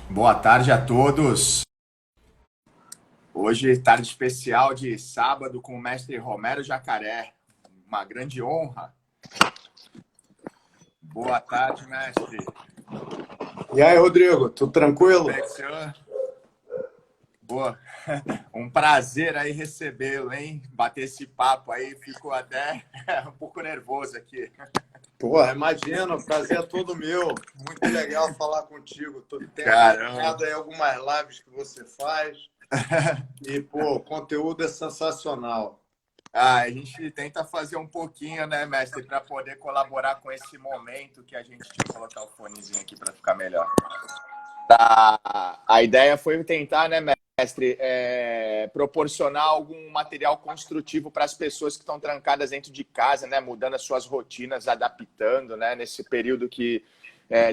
Boa tarde a todos. Hoje, tarde especial de sábado com o mestre Romero Jacaré. Uma grande honra. Boa tarde, mestre. E aí, Rodrigo, tudo tranquilo? Como é que o senhor? Boa. Um prazer aí recebê-lo, hein? Bater esse papo aí, fico até um pouco nervoso aqui. Pô, imagina, o prazer é todo meu. Muito legal falar contigo. Tenho Caramba. acompanhado aí algumas lives que você faz e, pô, o conteúdo é sensacional. A gente tenta fazer um pouquinho, né, mestre, para poder colaborar com esse momento que a gente... Deixa eu colocar o fonezinho aqui para ficar melhor. A ideia foi tentar, né, mestre, proporcionar algum material construtivo para as pessoas que estão trancadas dentro de casa, né, mudando as suas rotinas, adaptando, né, nesse período que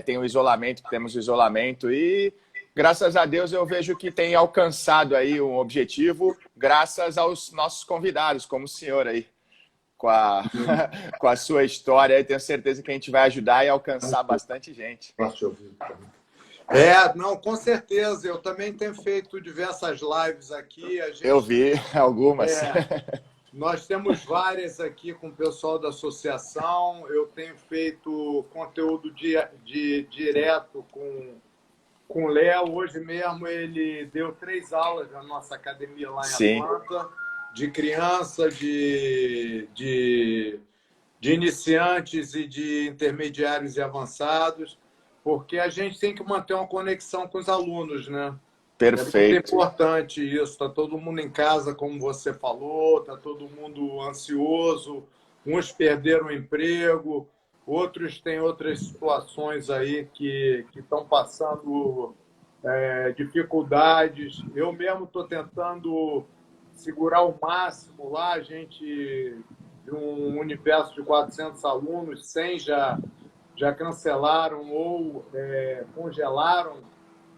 tem o isolamento, que temos o isolamento. E, graças a Deus, eu vejo que tem alcançado aí um objetivo, graças aos nossos convidados, como o senhor aí, com a, com a sua história. Eu tenho certeza que a gente vai ajudar e alcançar bastante gente. Posso ouvir também? Não, com certeza. Eu também tenho feito diversas lives aqui. Eu vi algumas. É, Nós temos várias aqui com o pessoal da associação. Eu tenho feito conteúdo direto com o Léo. Hoje mesmo ele deu 3 aulas na nossa academia lá em Sim, Atlanta, de criança, de iniciantes e de intermediários e avançados, porque a gente tem que manter uma conexão com os alunos, né? É muito perfeito. importante isso. Está todo mundo em casa, como você falou, está todo mundo ansioso. Uns perderam o emprego, outros têm outras situações aí que estão passando dificuldades. Eu mesmo estou tentando segurar o máximo lá. A gente, de um universo de 400 alunos, 100 já cancelaram ou congelaram,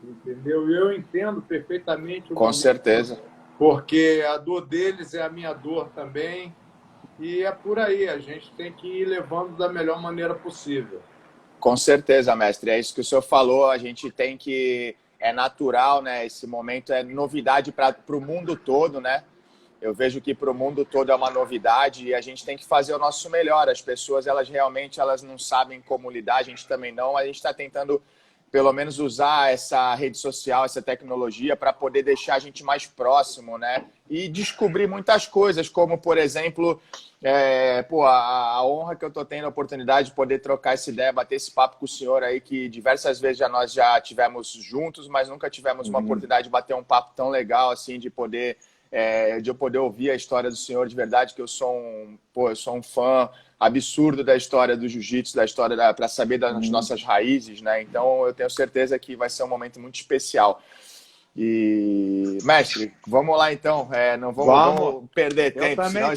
entendeu? E eu entendo perfeitamente o Com momento, certeza. porque a dor deles é a minha dor também, e é por aí, a gente tem que ir levando da melhor maneira possível. Com certeza, mestre. É isso que o senhor falou. A gente tem que. É natural, né? Esse momento é novidade para o mundo todo, né? Eu vejo que para o mundo todo é uma novidade e a gente tem que fazer o nosso melhor. As pessoas, elas realmente elas não sabem como lidar, a gente também não. A gente está tentando, pelo menos, usar essa rede social, essa tecnologia, para poder deixar a gente mais próximo, né? E descobrir muitas coisas, como, por exemplo, a honra que eu estou tendo a oportunidade de poder trocar essa ideia, bater esse papo com o senhor aí, que diversas vezes nós já tivemos juntos, mas nunca tivemos uma oportunidade de bater um papo tão legal, assim, de eu poder ouvir a história do senhor de verdade, que eu sou um fã absurdo da história do jiu-jitsu, da história para saber das nossas raízes, né? Então eu tenho certeza que vai ser um momento muito especial. E, mestre, vamos lá então. Não Vamos! vamos perder tempo, senão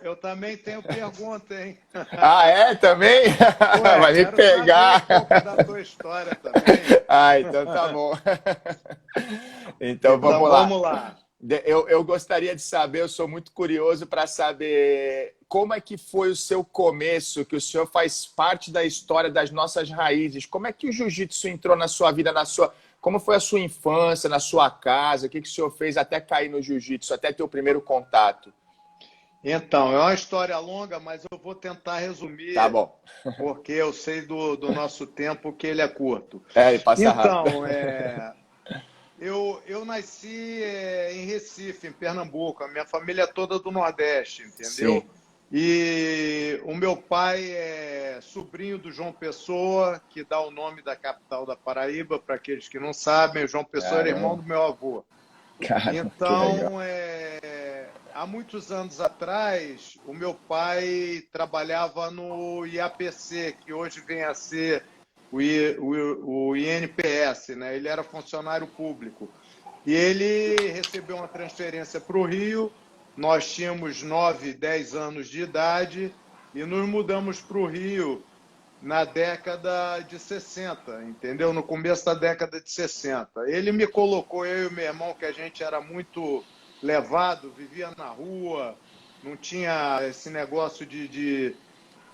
Eu também tenho pergunta, hein? Ah, é? Também? Vai me Quero saber um pegar. pouco da tua história também. Ah, então tá bom. Então Então, vamos lá. vamos lá. Eu gostaria de saber, eu sou muito curioso para saber como é que foi o seu começo, que o senhor faz parte da história das nossas raízes. Como é que o jiu-jitsu entrou na sua vida, como foi a sua infância, na sua casa? O que o senhor fez até cair no jiu-jitsu, até ter o primeiro contato? Então, é uma história longa, mas eu vou tentar Tá resumir, bom. porque eu sei do nosso tempo que ele é curto. Ele passa rápido. Então, eu nasci em Recife, em Pernambuco. A minha família é toda do Nordeste, Sim. entendeu? E o meu pai é sobrinho do João Pessoa, que dá o nome da capital da Paraíba, para aqueles que não sabem. O João Pessoa era irmão Caramba, do meu avô. caramba, que legal. Então, há muitos anos atrás, o meu pai trabalhava no IAPC, que hoje vem a ser o INPS, né? Ele era funcionário público. E ele recebeu uma transferência para o Rio. Nós tínhamos 9, 10 anos de idade e nos mudamos para o Rio na década de 60, entendeu? No começo da década de 60. Ele me colocou, eu e o meu irmão, que a gente era muito levado, vivia na rua, não tinha esse negócio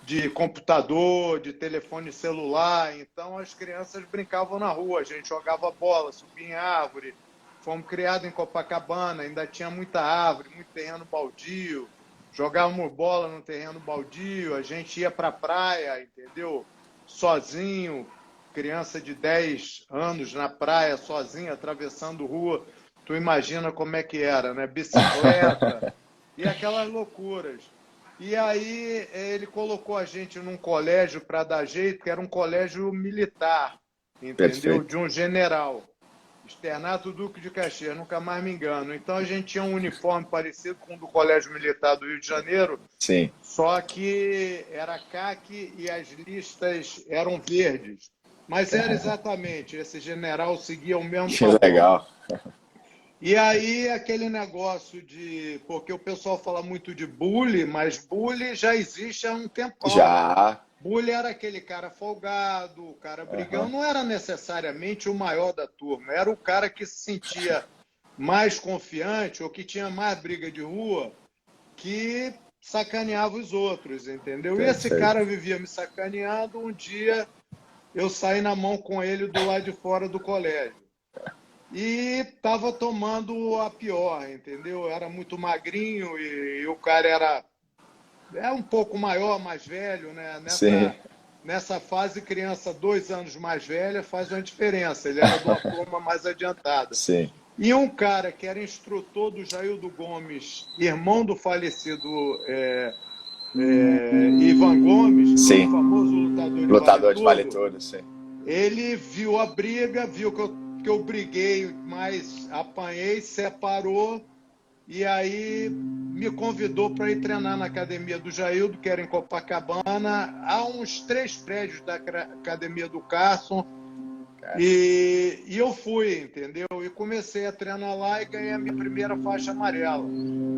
de computador, de telefone celular. Então as crianças brincavam na rua, a gente jogava bola, subia em árvore. Fomos criados em Copacabana, ainda tinha muita árvore, muito terreno baldio. Jogávamos bola no terreno baldio, a gente ia para a praia, entendeu? Sozinho, criança de 10 anos na praia, sozinha, atravessando rua. Tu imagina como é que era, né? Bicicleta e aquelas loucuras. E aí ele colocou a gente num colégio para dar jeito, que era um colégio militar, entendeu? Perfeito. De um general. Externato Duque de Caxias, nunca mais me engano. Então a gente tinha um uniforme parecido com o do Colégio Militar do Rio de Janeiro, Sim. só que era caque e as listas eram verdes. Mas era exatamente, esse general seguia o mesmo Que padrão. legal. E aí aquele negócio de... Porque o pessoal fala muito de bullying, mas bullying já existe há um tempão, né? Já. Bully era aquele cara folgado, o cara brigão, Aham. não era necessariamente o maior da turma, era o cara que se sentia mais confiante ou que tinha mais briga de rua, que sacaneava os outros, entendeu? E esse Perfeito. cara vivia me sacaneando, um dia eu saí na mão com ele do lado de fora do colégio. E estava tomando a pior, entendeu? Era muito magrinho e o cara era um pouco maior, mais velho, né? Sim. Nessa fase, criança 2 anos mais velha faz uma diferença. Ele era de uma turma mais adiantada. Sim. E um cara que era instrutor do Jaildo Gomes, irmão do falecido Ivan Gomes, que foi Sim. o famoso lutador de Vale Lutador de vale Tudo, tudo, sim. ele viu a briga, viu que eu briguei, mas apanhei, separou. E aí me convidou para ir treinar na academia do Jaildo, que era em Copacabana, há uns 3 prédios da academia do Carson. E eu fui, entendeu? E comecei a treinar lá e ganhei a minha primeira faixa amarela.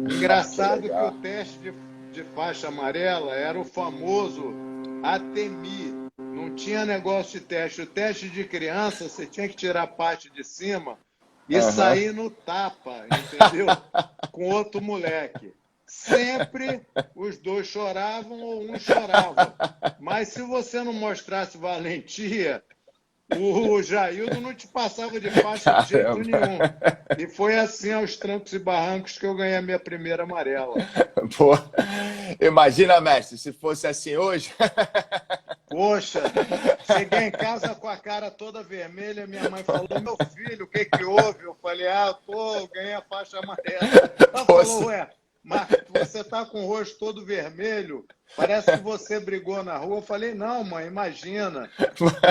Que Engraçado que o legal. teste de faixa amarela era o famoso ATMI. Não tinha negócio de teste. O teste de criança, você tinha que tirar a parte de cima e Aham. sair no tapa, entendeu? Com outro moleque. Sempre os dois choravam ou um chorava. Mas se você não mostrasse valentia, o Jaildo não te passava de faixa de jeito nenhum. Caramba. E foi assim aos trancos e barrancos que eu ganhei a minha primeira amarela. Pô, imagina, mestre, se fosse assim hoje. Poxa, cheguei em casa com a cara toda vermelha, minha mãe falou, meu filho, o que que houve? Eu falei, ganhei a faixa amarela. Ela falou, Poxa. ué, mas você tá com o rosto todo vermelho, parece que você brigou na rua. Eu falei, não, mãe, imagina,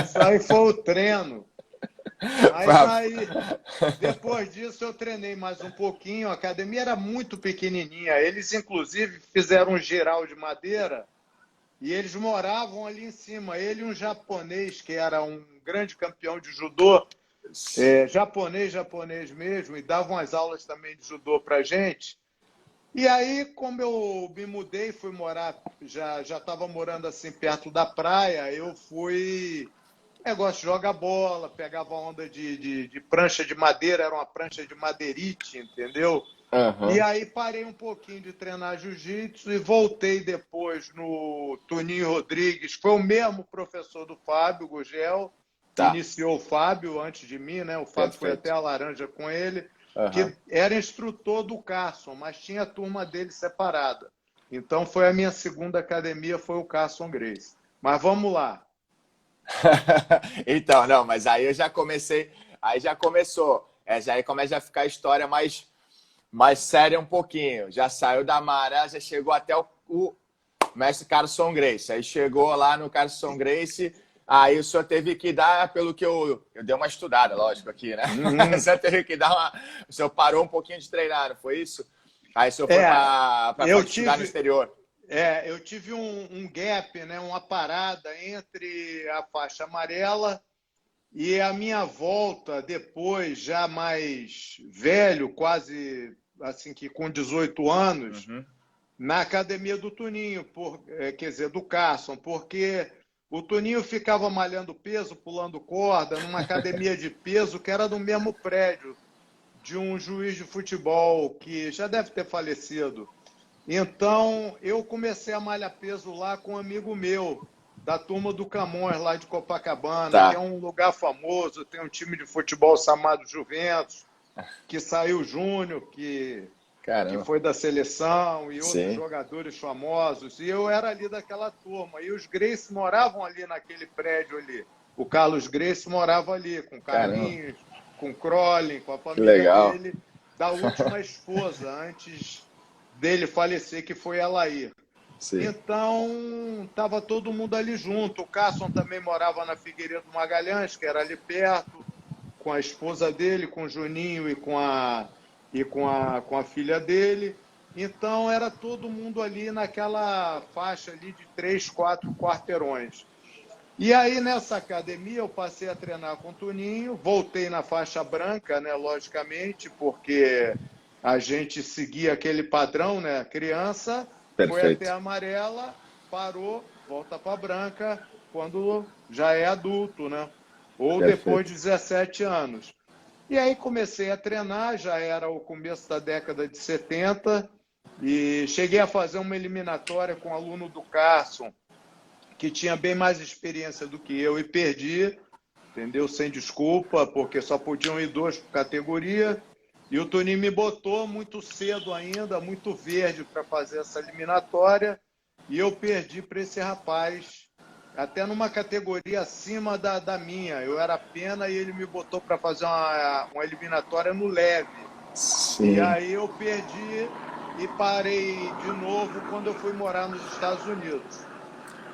isso aí foi o treino. Mas aí, depois disso, eu treinei mais um pouquinho, a academia era muito pequenininha, eles inclusive fizeram um geral de madeira, e eles moravam ali em cima. Ele e um japonês, que era um grande campeão de judô, japonês mesmo, e davam as aulas também de judô para gente. E aí, como eu me mudei, fui morar, já estava morando assim perto da praia, eu fui... Negócio de jogar bola, pegava onda de prancha de madeira, era uma prancha de madeirite, entendeu? E Aham. aí parei um pouquinho de treinar jiu-jitsu e voltei depois no Toninho Rodrigues. Foi o mesmo professor do Fábio Gugel, Tá. iniciou o Fábio antes de mim, né? O Fábio foi até Perfeito. a Laranja com ele, Aham. que era instrutor do Carson, mas tinha a turma dele separada. Então foi a minha segunda academia, foi o Carson Grace. Mas vamos lá. Então, não, mas aí eu já comecei, aí já começou. Já aí começa a ficar a história mais séria um pouquinho. Já saiu da Maré, já chegou até o mestre Carson Gracie. Aí chegou lá no Carson Gracie, aí o senhor teve que dar, pelo que eu dei uma estudada, lógico, aqui, né? O Uhum. senhor teve que dar uma. O senhor parou um pouquinho de treinar, não foi isso? Aí o senhor foi É, para eu estudar no tive, exterior. eu tive um gap, né, uma parada entre a faixa amarela e a minha volta depois, já mais velho, quase assim que com 18 anos, Uhum. na academia do Toninho, quer dizer, do Carson, porque o Toninho ficava malhando peso, pulando corda, numa academia de peso que era no mesmo prédio de um juiz de futebol que já deve ter falecido. Então, eu comecei a malhar peso lá com um amigo meu, da turma do Camões, lá de Copacabana, que é Tá. um lugar famoso, tem um time de futebol chamado Juventus, que saiu Júnior, que Caramba. foi da seleção, e outros Sim. jogadores famosos. E eu era ali daquela turma. E os Gracie moravam ali naquele prédio ali. O Carlos Gracie morava ali, com Caramba. Carlinhos, com Crolin, com a Que família legal. dele, da última esposa, antes dele falecer, que foi a Laís. Sim. Então, estava todo mundo ali junto. O Carson também morava na Figueiredo Magalhães, que era ali perto, com a esposa dele, com o Juninho e com a filha dele. Então, era todo mundo ali naquela faixa ali de 3, 4 quarteirões. E aí, nessa academia, eu passei a treinar com o Tuninho, voltei na faixa branca, né, logicamente, porque a gente seguia aquele padrão, né? Criança foi até Perfeito. a amarela, parou, volta para a branca quando já é adulto, né? Ou depois de Perfeito. 17 anos. E aí comecei a treinar, já era o começo da década de 70, e cheguei a fazer uma eliminatória com um aluno do Carson, que tinha bem mais experiência do que eu, e perdi, entendeu? Sem desculpa, porque só podiam ir 2 por categoria. E o Toninho me botou muito cedo ainda, muito verde, para fazer essa eliminatória. E eu perdi para esse rapaz, até numa categoria acima da minha. Eu era pena e ele me botou para fazer uma eliminatória no leve. E Sim. aí eu perdi e parei de novo quando eu fui morar nos Estados Unidos.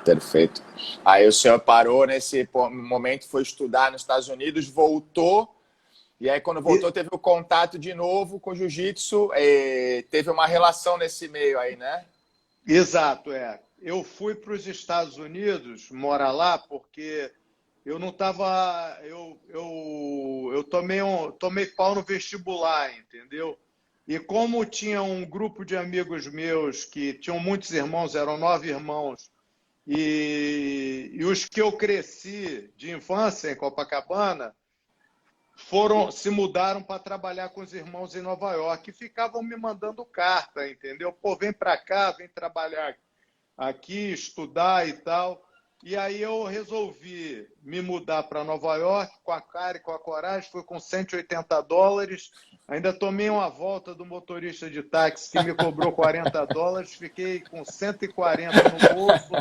Perfeito. Aí o senhor parou nesse momento, foi estudar nos Estados Unidos, voltou, e aí quando voltou E, teve o contato de novo com o jiu-jitsu, teve uma relação nesse meio aí, né? Exato, é. Eu fui para os Estados Unidos morar lá porque eu não estava. Eu tomei pau no vestibular, entendeu? E como tinha um grupo de amigos meus que tinham muitos irmãos, eram 9 irmãos, e os que eu cresci de infância em Copacabana se mudaram para trabalhar com os irmãos em Nova York e ficavam me mandando carta, entendeu? Pô, vem para cá, vem trabalhar aqui, estudar e tal. E aí eu resolvi me mudar para Nova York com a cara e com a coragem, fui com US$ 180. Ainda tomei uma volta do motorista de táxi que me cobrou US$ 40, fiquei com 140 no bolso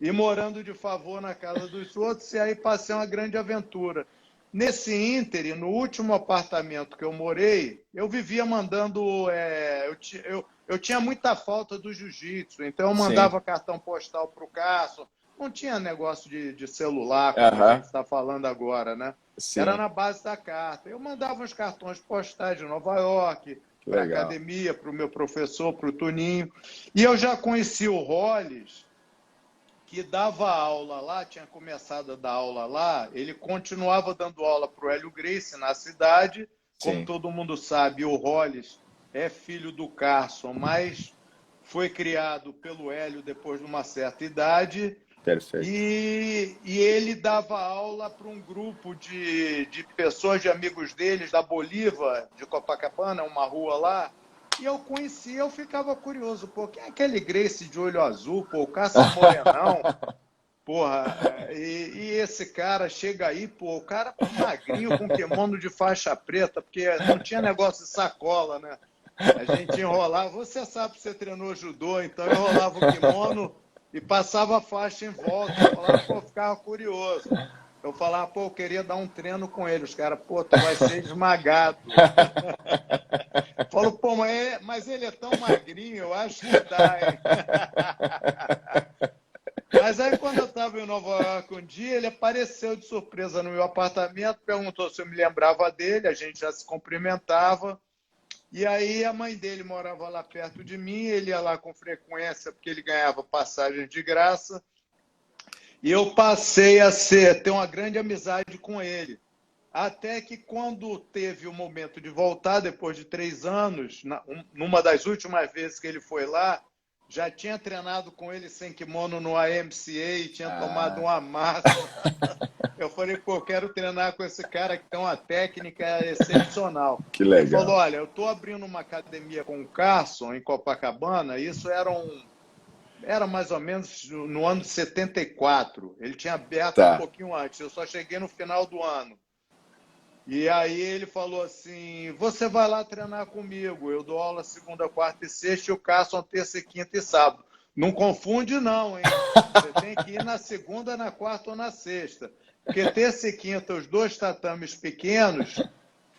e morando de favor na casa dos outros, e aí passei uma grande aventura. Nesse ínterim, no último apartamento que eu morei, eu vivia mandando. Eu tinha muita falta do jiu-jitsu, então eu Sim. mandava cartão postal para o Cássio. Não tinha negócio de celular, como a Aham. gente está falando agora, né? Era Sim. na base da carta. Eu mandava os cartões postais de Nova York, Que para a legal. academia, para o meu professor, para o Tuninho. E eu já conheci o Rolles, que dava aula lá, tinha começado a dar aula lá, ele continuava dando aula para o Hélio Gracie na cidade. Como Sim. todo mundo sabe, o Hollis é filho do Carson, mas foi criado pelo Hélio depois de uma certa idade. Perfeito. E ele dava aula para um grupo de pessoas, de amigos deles, da Bolívar, de Copacabana, uma rua lá. E eu conhecia, eu ficava curioso, pô, quem é aquele Gracie de olho azul, pô, o Cássio Morenão, porra, e esse cara chega aí, pô, o cara magrinho com kimono de faixa preta, porque não tinha negócio de sacola, né? A gente enrolava, você sabe que você treinou judô, então eu enrolava o kimono e passava a faixa em volta. Eu falava, pô, ficava curioso. Eu falava, pô, eu queria dar um treino com ele. Os caras, pô, tu vai ser esmagado. Falou, pô, mas ele é tão magrinho, eu acho que dá, hein? Mas aí, quando eu estava em Nova York um dia, ele apareceu de surpresa no meu apartamento, perguntou se eu me lembrava dele, a gente já se cumprimentava. E aí a mãe dele morava lá perto de mim, ele ia lá com frequência porque ele ganhava passagem de graça. E eu passei a ter uma grande amizade com ele. Até que quando teve o momento de voltar, depois de 3 anos, numa das últimas vezes que ele foi lá, já tinha treinado com ele sem kimono no AMCA e tinha tomado Ah, uma massa. Eu falei, pô, quero treinar com esse cara que tem uma técnica excepcional. que Ele falou, legal. olha, eu estou abrindo uma academia com o Carson, em Copacabana, isso era mais ou menos no ano de 74. Ele tinha aberto um Tá, pouquinho antes, eu só cheguei no final do ano. E aí ele falou assim, você vai lá treinar comigo, eu dou aula segunda, quarta e sexta e o Carson terça, quinta e sábado. Não confunde não, hein? Você tem que ir na segunda, na quarta ou na sexta. Porque terça e quinta, os dois tatames pequenos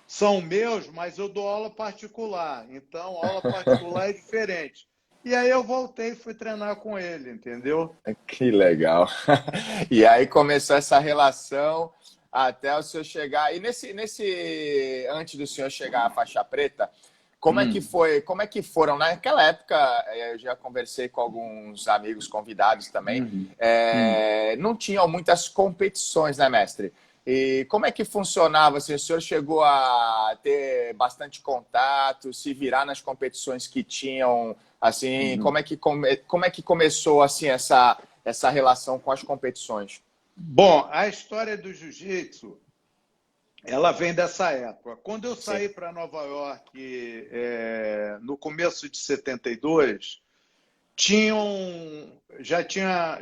são meus, mas eu dou aula particular. Então, aula particular é diferente. E aí eu voltei e fui treinar com ele, entendeu? que legal. E aí começou essa relação até o senhor chegar. E antes do senhor chegar à faixa preta, como é que Hum, foi? Como é que foram? Naquela época, eu já conversei com alguns amigos convidados também. uhum, hum. Não tinham muitas competições, né, mestre? E como é que funcionava? Assim, o senhor chegou a ter bastante contato, se virar nas competições que tinham, assim, Uhum. como é que começou assim essa relação com as competições? Bom, a história do jiu-jitsu, ela vem dessa época. Quando eu Sim, saí para Nova York, no começo de 72, já tinha,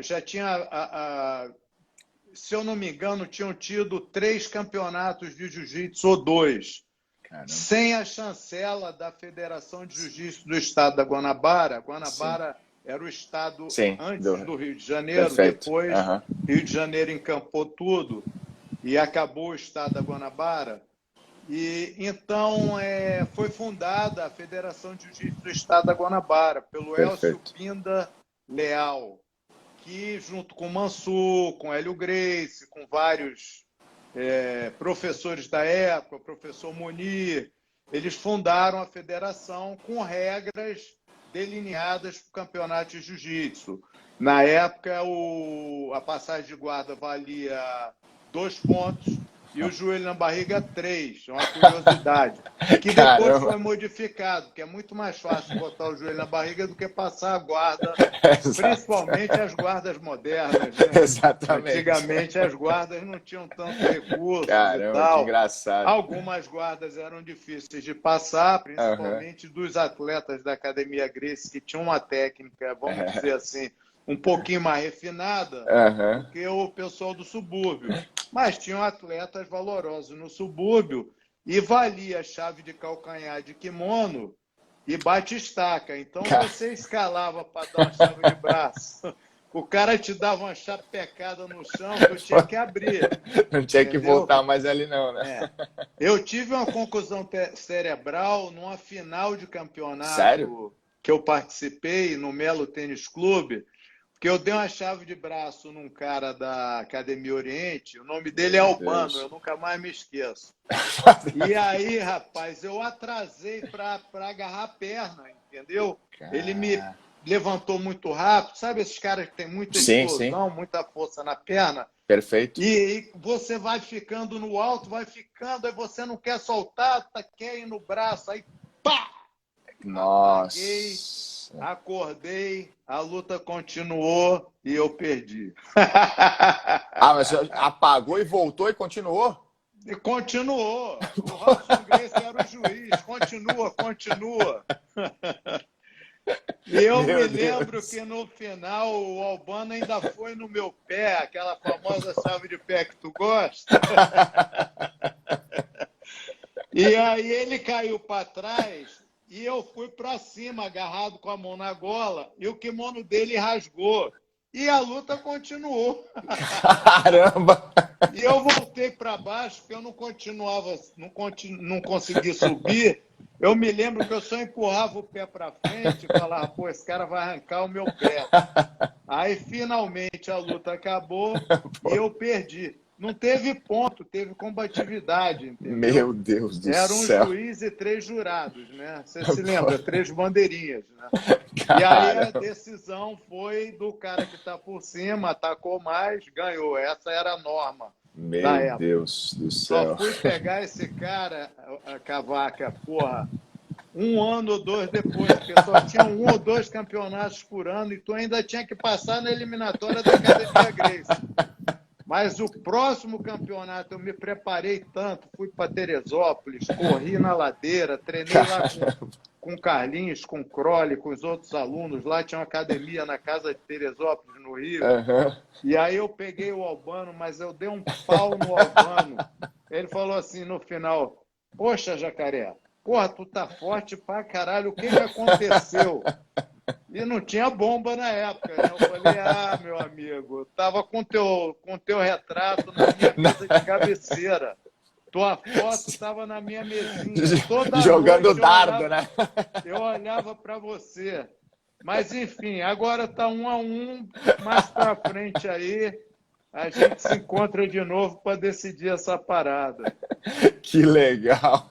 se eu não me engano, tinham tido 3 campeonatos de jiu-jitsu ou 2, caramba. sem a chancela da Federação de Jiu-Jitsu do Estado da Guanabara. Sim, Guanabara era o estado sim, antes do Rio de Janeiro, perfeito. depois Aham. Rio de Janeiro encampou tudo e acabou o estado da Guanabara. E então foi fundada a Federação de Jiu-Jitsu do Estado da Guanabara pelo Elcio Perfeito. Pinda Leal, que junto com o Mansur, com Hélio Gracie, com vários professores da época, o professor Munir, eles fundaram a federação com regras delineadas para o campeonato de jiu-jitsu. Na época, a passagem de guarda valia 2 pontos e o joelho na barriga 3. É uma curiosidade. Que depois Caramba, foi modificado, que é muito mais fácil botar o joelho na barriga do que passar a guarda, exato. principalmente as guardas modernas, né? Exatamente. Antigamente as guardas não tinham tantos recursos e Caramba, que tal. engraçado. Algumas guardas eram difíceis de passar, Aham. principalmente dos atletas da Academia Gracie, que tinham uma técnica, vamos dizer assim, um pouquinho mais refinada do Aham. que o pessoal do subúrbio. Mas tinham atletas valorosos no subúrbio e valia chave de calcanhar de kimono e bate-estaca. Então você escalava para dar uma chave de braço. O cara te dava uma chapecada no chão que eu tinha que abrir, Não tinha que entendeu? voltar mais ali não, né? É. Eu tive uma concussão cerebral numa final de Sério? campeonato que eu participei no Melo Tênis Clube, porque eu dei uma chave de braço num cara da Academia Oriente, o nome dele é Meu Albano, eu Deus. nunca mais me esqueço. E aí, rapaz, eu atrasei para agarrar a perna, entendeu? Ele me Cara. levantou muito rápido, sabe esses caras que têm muita Sim, sim, explosão, muita força na perna? perfeito. E você vai ficando no alto, vai ficando, aí você não quer soltar, quer ir no braço, aí pá! Apaguei, Nossa. acordei, a luta continuou e eu perdi. Ah, mas você apagou e voltou e continuou? E continuou. O Robson Gracie era o juiz. Continua, continua. E eu me Meu lembro Deus. que no final o Albano ainda foi no meu pé, aquela famosa chave de pé que tu gosta. E aí ele caiu para trás e eu fui para cima, agarrado com a mão na gola, e o kimono dele rasgou. E a luta continuou. Caramba. E eu voltei para baixo, porque eu não continuava, não consegui subir. Eu me lembro que eu só empurrava o pé para frente e falava, pô, esse cara vai arrancar o meu pé. Aí, finalmente, a luta acabou e eu perdi. Não teve ponto, teve combatividade, entendeu? Meu Deus do Era um céu. juiz e 3 jurados, né? Você se lembra? 3 bandeirinhas, né? E aí a Caramba. decisão foi do cara que está por cima, atacou mais, ganhou. Essa era a norma da Meu época. Deus do Só céu. fui pegar esse cara, a cavaca, porra, um ano ou dois depois, porque só tinha um ou dois campeonatos por ano e tu ainda tinha que passar na eliminatória da Academia Gracie. Mas o próximo campeonato eu me preparei tanto, fui para Teresópolis, corri na ladeira, treinei lá com o Carlinhos, com o Crowley, com os outros alunos. Lá tinha uma academia na casa de Teresópolis, no Rio. E aí eu peguei o Albano, mas eu dei um pau no Albano. Ele falou assim no final, poxa, Jacaré, porra, tu tá forte pra caralho, o que que aconteceu? E não tinha bomba na época, né? Eu falei, meu amigo, eu tava com teu retrato na minha mesa de cabeceira. Tua foto estava na minha mesinha. Toda jogando noite dardo, né? Eu olhava para você. Mas, enfim, agora tá 1-1, mais para frente aí, a gente se encontra de novo para decidir essa parada. Que legal.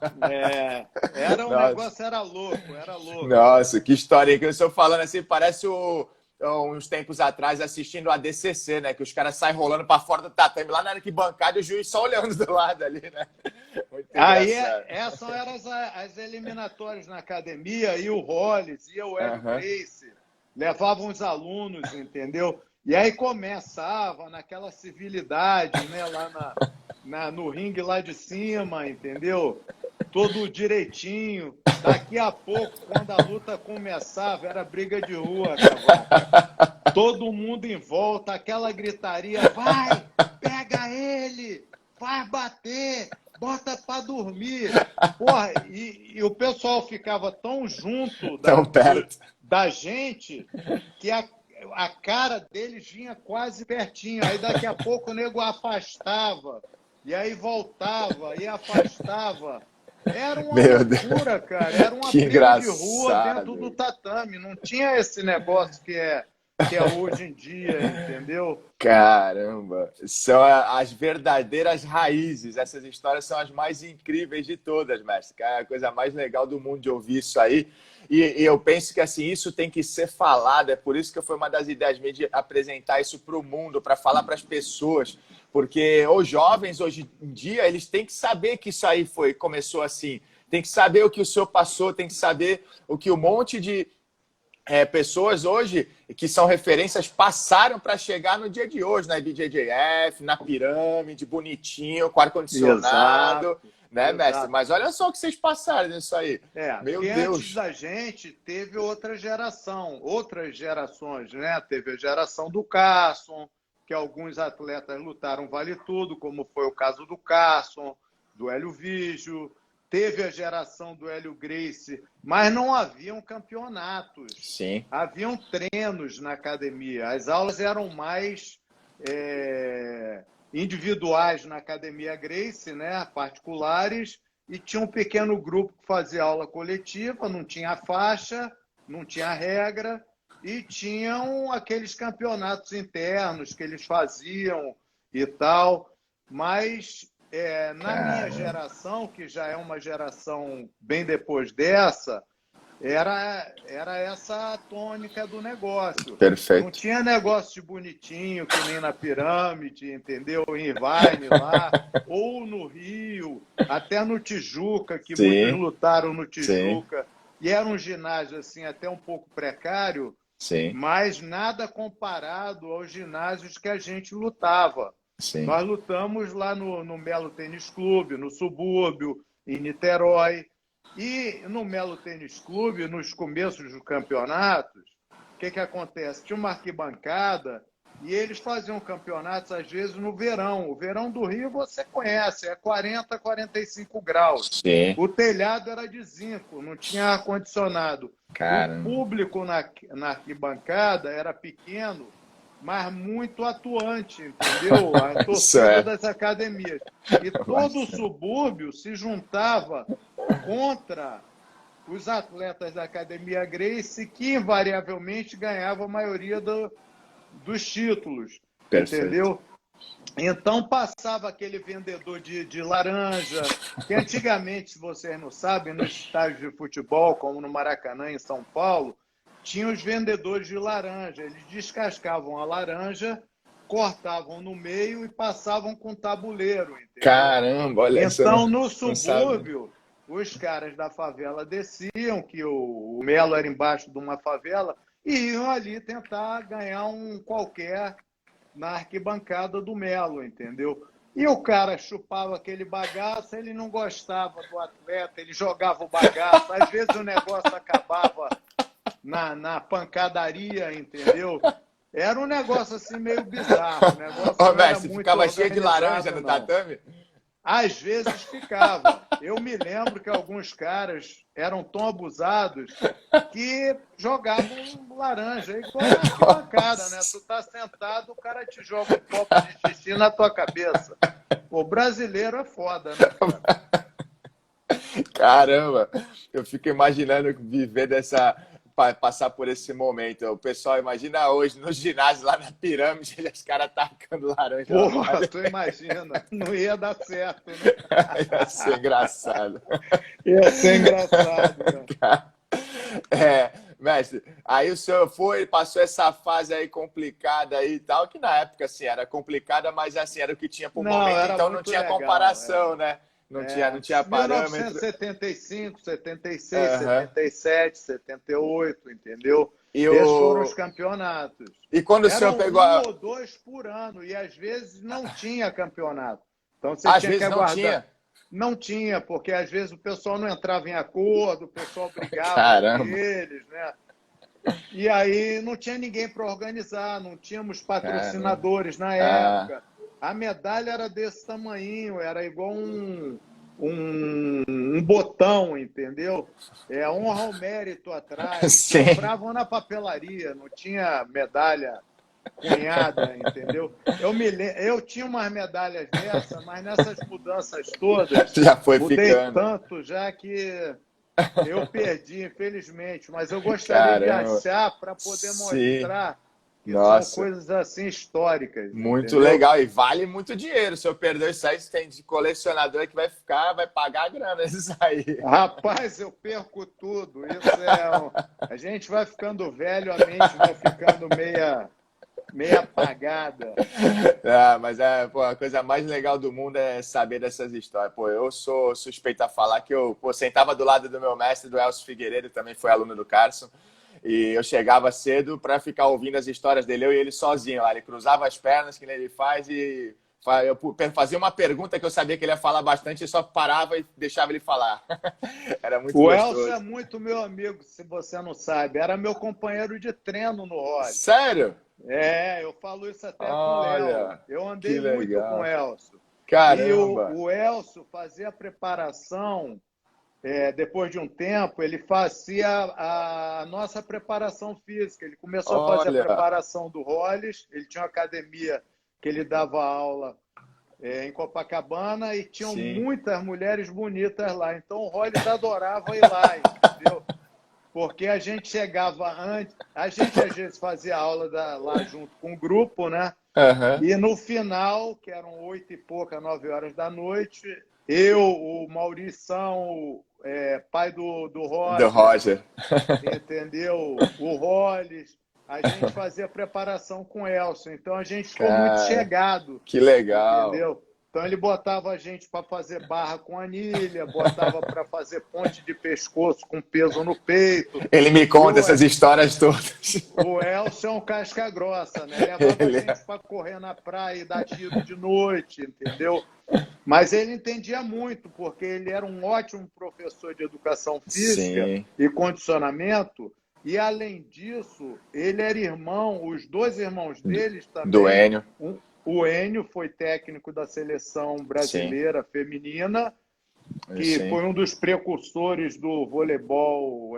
Negócio, era louco, era louco. Nossa, que história que eu estou falando assim, parece uns tempos atrás assistindo a DCC, né? Que os caras saem rolando para fora do tatame lá na arquibancada e o juiz só olhando do lado ali, né? Muito aí essas eram as eliminatórias na academia, e o Hollis, e o Hélio Gracie, levavam os alunos, entendeu? E aí começava naquela civilidade, né? Lá no ringue lá de cima, entendeu? Todo direitinho. Daqui a pouco, quando a luta começava, era briga de rua, Cavalo. Todo mundo em volta, aquela gritaria, vai, pega ele, vai bater, bota pra dormir. Porra, e o pessoal ficava tão junto da gente que a cara deles vinha quase pertinho. Aí daqui a pouco o nego afastava, e aí voltava, e afastava. Era uma loucura, cara. Era uma briga de rua dentro do tatame. Não tinha esse negócio que é hoje em dia, entendeu? Caramba! São as verdadeiras raízes. Essas histórias são as mais incríveis de todas, mestre. É a coisa mais legal do mundo de ouvir isso aí. E eu penso que assim, isso tem que ser falado. É por isso que foi uma das ideias minhas de apresentar isso para o mundo, para falar para as pessoas. Porque os jovens, hoje em dia, eles têm que saber que isso aí começou assim. Tem que saber o que o senhor passou, tem que saber o que um monte de pessoas hoje que são referências passaram para chegar no dia de hoje, na IBJJF, na pirâmide, bonitinho, com ar-condicionado, né, mestre? Mas olha só o que vocês passaram nisso aí. Meu Deus! Antes da gente, teve outra geração, outras gerações, né? Teve a geração do Carson, que alguns atletas lutaram vale tudo, como foi o caso do Carson, do Hélio Vigio. Teve a geração do Hélio Gracie, mas não haviam campeonatos. Sim. Haviam treinos na academia. As aulas eram mais individuais na academia Gracie, né? Particulares, e tinha um pequeno grupo que fazia aula coletiva, não tinha faixa, não tinha regra, e tinham aqueles campeonatos internos que eles faziam e tal, mas na minha geração, que já é uma geração bem depois dessa, era essa a tônica do negócio. Perfeito. Não tinha negócio de bonitinho, que nem na pirâmide, entendeu? Em Irvine lá, ou no Rio, até no Tijuca, que muitos lutaram no Tijuca. Sim. E era um ginásio assim, até um pouco precário, sim, mas nada comparado aos ginásios que a gente lutava. Sim. Nós lutamos lá no Melo Tênis Clube, no subúrbio, em Niterói. E no Melo Tênis Clube, nos começos dos campeonatos, o que acontece? Tinha uma arquibancada e eles faziam campeonatos, às vezes, no verão. O verão do Rio você conhece, é 40, 45 graus. Sim. O telhado era de zinco, não tinha ar-condicionado. O público na arquibancada era pequeno, mas muito atuante, entendeu? A torcida das academias. E todo o subúrbio se juntava contra os atletas da Academia Gracie, que invariavelmente ganhavam a maioria dos títulos. Perfeito. Entendeu? Então passava aquele vendedor de laranja, que antigamente, se vocês não sabem, nos estádios de futebol, como no Maracanã, em São Paulo, tinha os vendedores de laranja. Eles descascavam a laranja, cortavam no meio e passavam com tabuleiro. Entendeu? Caramba, olha isso. Então, no subúrbio, os caras da favela desciam, que o Melo era embaixo de uma favela, e iam ali tentar ganhar um qualquer na arquibancada do Melo, entendeu? E o cara chupava aquele bagaço, ele não gostava do atleta, ele jogava o bagaço, às vezes o negócio acabava na pancadaria, entendeu? Era um negócio assim meio bizarro, o negócio Ô, não era mestre, muito ficava cheio de laranja organizado, no não. tatame? Às vezes ficava. Eu me lembro que alguns caras eram tão abusados que jogavam laranja, igual na arquibancada, né? Tu tá sentado, o cara te joga um copo de xixi na tua cabeça. O brasileiro é foda, né, cara? Caramba, eu fico imaginando viver passar por esse momento. O pessoal imagina hoje no ginásio lá na pirâmide, os caras tacando laranja lá. Porra, tu imagina, não ia dar certo, né? Ia ser engraçado. Ia ser engraçado, cara. É, mestre, aí o senhor foi, passou essa fase aí complicada aí e tal, que na época assim era complicada, mas assim era o que tinha pro Não, momento, era então não muito tinha legal. comparação, né? Não tinha parâmetro. 1975, 76, Aham. 77, 78, entendeu? E, Esses foram os o... campeonatos. e quando o senhor Eram pegou um a... ou dois por ano, e às vezes não tinha campeonato. Então você Às tinha que vezes não aguardar. tinha. Não tinha, porque às vezes o pessoal não entrava em acordo, o pessoal brigava entre Caramba, eles, né? E aí não tinha ninguém para organizar, não tínhamos caramba. patrocinadores na Ah, época. A medalha era desse tamanhinho, era igual um botão, entendeu? É honra ao mérito atrás. sim, Compravam na papelaria, não tinha medalha cunhada, entendeu? Eu tinha umas medalhas dessa, mas nessas mudanças todas, já foi mudei ficando. tanto já que eu perdi, infelizmente, mas eu gostaria de Caramba, achar para poder sim, mostrar que são nossa. coisas assim históricas, Muito entendeu? legal e vale muito dinheiro. Se eu perder isso aí, tem de colecionador que vai ficar, vai pagar a grana isso aí. Rapaz, eu perco tudo. A gente vai ficando velho, a mente vai ficando meia apagada. Ah, mas pô, a coisa mais legal do mundo é saber dessas histórias. Pô, eu sou suspeito a falar que eu sentava do lado do meu mestre, do Elcio Figueiredo, também foi aluno do Carson, e eu chegava cedo para ficar ouvindo as histórias dele, eu e ele sozinho lá. Ele cruzava as pernas, que nem ele faz, e eu fazia uma pergunta que eu sabia que ele ia falar bastante, e só parava e deixava ele falar. Era muito O Elcio é gostoso. muito meu amigo, se você não sabe. Era meu companheiro de treino no Rolls. Sério? Eu falo isso até com o Léo. Olha, Eu que andei muito com o legal. Elcio. E Caramba! o Elcio fazia a preparação, depois de um tempo, ele fazia a nossa preparação física. Ele começou a fazer a Olha, preparação do Rolls, ele tinha uma academia que ele dava aula em Copacabana e tinham sim. muitas mulheres bonitas lá. Então o Rolls adorava ir lá, entendeu? Porque a gente chegava antes, a gente às vezes fazia aula lá junto com o grupo, né? Aham. E no final, que eram 8 e pouca, 9 horas da noite, eu, o Maurição, pai do Do Roger, Roger. entendeu? O Rolles, a gente fazia preparação com o Elcio. Então a gente ficou muito Cara, chegado, que legal. entendeu? Então ele botava a gente para fazer barra com anilha, botava para fazer ponte de pescoço com peso no peito. Ele me E conta essas histórias todas. o Elcio é um casca grossa, né? Levava a Ele gente para correr na praia e dar tiro de noite, entendeu? Mas ele entendia muito, porque ele era um ótimo professor de educação física Sim, e condicionamento, e além disso, ele era irmão, os dois irmãos deles do também. Enio. O Enio foi técnico da seleção Sim, brasileira feminina, que sim. foi um dos precursores do voleibol,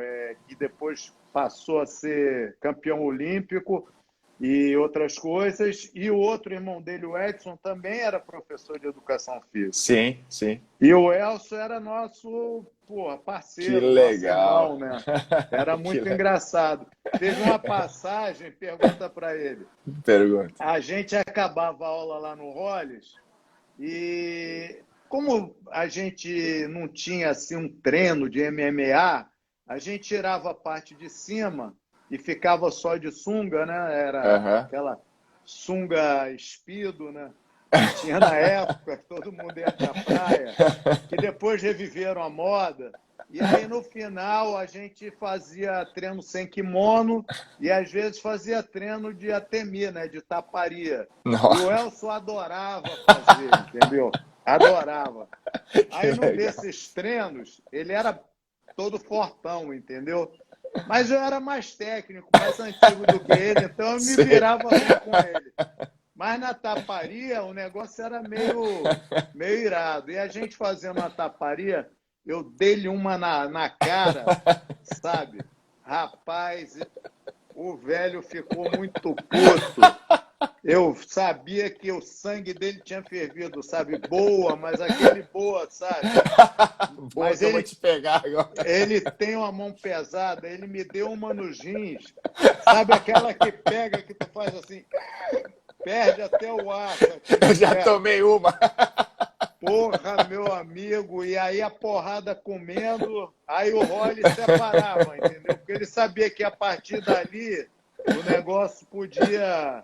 que depois passou a ser campeão olímpico e outras coisas. E o outro irmão dele, o Edson, também era professor de educação física. Sim, sim. E o Elcio era nosso, Que parceiro, nosso legal. irmão, né? Era Que muito legal. engraçado. Teve uma passagem, pergunta para ele. Pergunta. A gente acabava a aula lá no Rolles e como a gente não tinha assim um treino de MMA, a gente tirava a parte de cima e ficava só de sunga, né? Era Aham. aquela sunga espido, né? que tinha na época, que todo mundo ia pra praia, que depois reviveram a moda. E aí, no final, a gente fazia treino sem kimono e, às vezes, fazia treino de atemi, né? De taparia. E o Nossa, Elcio adorava fazer, entendeu? Adorava. que Aí, num legal. desses treinos, ele era todo fortão, entendeu? Mas eu era mais técnico, mais antigo do que ele, então eu me Sei. virava bem com ele. Mas na taparia o negócio era meio irado. E a gente fazendo a taparia, eu dei-lhe uma na cara, sabe? Rapaz, o velho ficou muito puto. Eu sabia que o sangue dele tinha fervido, sabe? Boa, mas aquele boa, sabe? Boa Mas que eu vou te pegar agora. ele tem uma mão pesada, ele me deu uma nos rins. Sabe aquela que pega, que tu faz assim, perde até o ar, aqui no Eu já pé. tomei uma. Porra, meu amigo, e aí a porrada comendo, aí o Rolly separava, entendeu? Porque ele sabia que a partir dali o negócio podia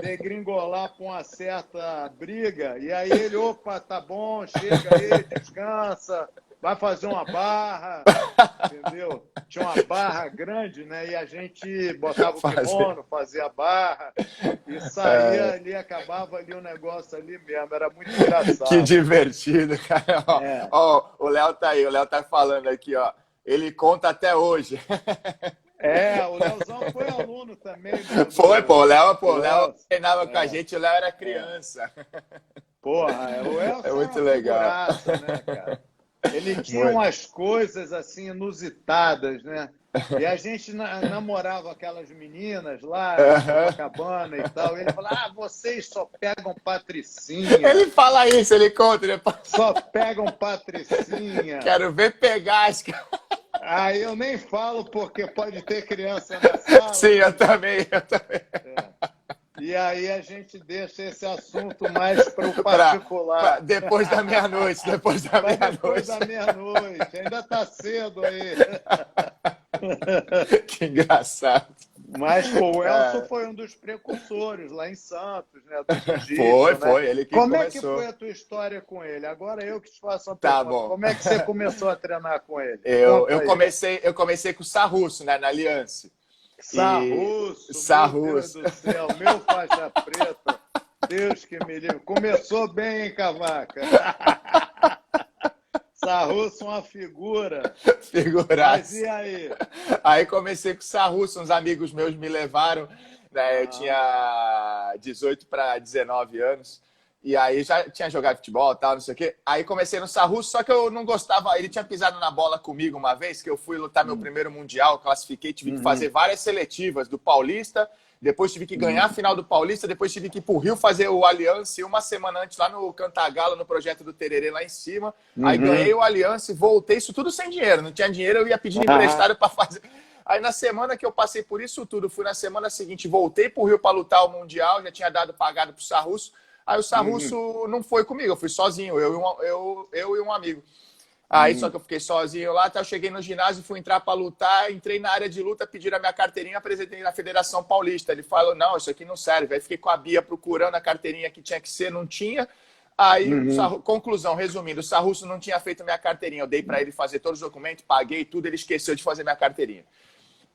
degringolar com uma certa briga, e aí ele, opa, tá bom, chega aí, descansa, vai fazer uma barra, entendeu? Tinha uma barra grande, né? E a gente botava o Fazer. kimono, fazia a barra, e saía ali, acabava ali o negócio ali mesmo, era muito Que engraçado. divertido, cara. Ó, É, ó, o Léo tá aí, o Léo tá falando aqui, ó. Ele conta até hoje. o Leozão foi aluno também do, Foi, do, pô, o do Léo Elcio. treinava com a É, gente, o Léo era é. criança. Porra, o É Elcio era muito uma legal. figuraça, né, cara? Ele tinha Muito. umas coisas assim inusitadas, né? E a gente namorava aquelas meninas lá em Aham. Copacabana e tal. E ele falava: Ah, vocês só pegam patricinha, Ele fala isso, ele conta, ele fala, só pegam patricinha. quero ver pegar as... Aí eu nem falo porque pode ter criança na sala, Sim, né? eu também, eu também. É. E aí a gente deixa esse assunto mais para o Pra particular. depois da meia-noite, depois da Para depois meia-noite. da meia-noite. Ainda está cedo aí. Que engraçado. Mas, pô, o Elcio É, foi um dos precursores lá em Santos, né, do foi, jiu-jitsu, né? foi, ele que Como é que foi começou. a tua história com ele? Agora eu que te faço uma Tá pergunta. bom. Como é que você começou a treinar com ele? Eu, Conta eu aí. comecei, eu comecei com o Sarrusso, né, na Aliança. E Sarrusso, meu Deus Sarrusso. do céu, meu faixa preta. Deus que me livre. Começou bem, hein, Cavaca? Sarrusso, uma figura. Mas Figuraça. e aí? Aí comecei com o Sarrusso, uns amigos meus me levaram, né, eu Aham. tinha 18 para 19 anos. E aí já tinha jogado futebol e tal, não sei o quê. Aí comecei no Sarrusso, só que eu não gostava. Ele tinha pisado na bola comigo uma vez, que eu fui lutar meu Hum. primeiro mundial, classifiquei, tive que fazer Uhum. várias seletivas do Paulista, depois tive que ganhar a Uhum. final do Paulista, depois tive que ir pro Rio fazer o Aliança, e uma semana antes lá no Cantagalo, no projeto do Tererê lá em cima. Aí ganhei Uhum. o Aliança e voltei, isso tudo sem dinheiro. Não tinha dinheiro, eu ia pedindo Aham. emprestado para fazer. Aí na semana que eu passei por isso tudo, fui na semana seguinte, voltei pro Rio para lutar o Mundial, já tinha dado pagado pro Sarrusso. Aí o Uhum. Sarrusso não foi comigo, eu fui sozinho, eu e um amigo. Aí só Uhum. que eu fiquei sozinho lá, até eu cheguei no ginásio, fui entrar para lutar, entrei na área de luta, pediram a minha carteirinha, apresentei na Federação Paulista. Ele falou: não, isso aqui não serve. Aí fiquei com a Bia procurando a carteirinha que tinha que ser, não tinha. Aí, Uhum. conclusão, resumindo, o Sarrusso não tinha feito minha carteirinha. Eu dei para ele fazer todos os documentos, paguei tudo, ele esqueceu de fazer minha carteirinha.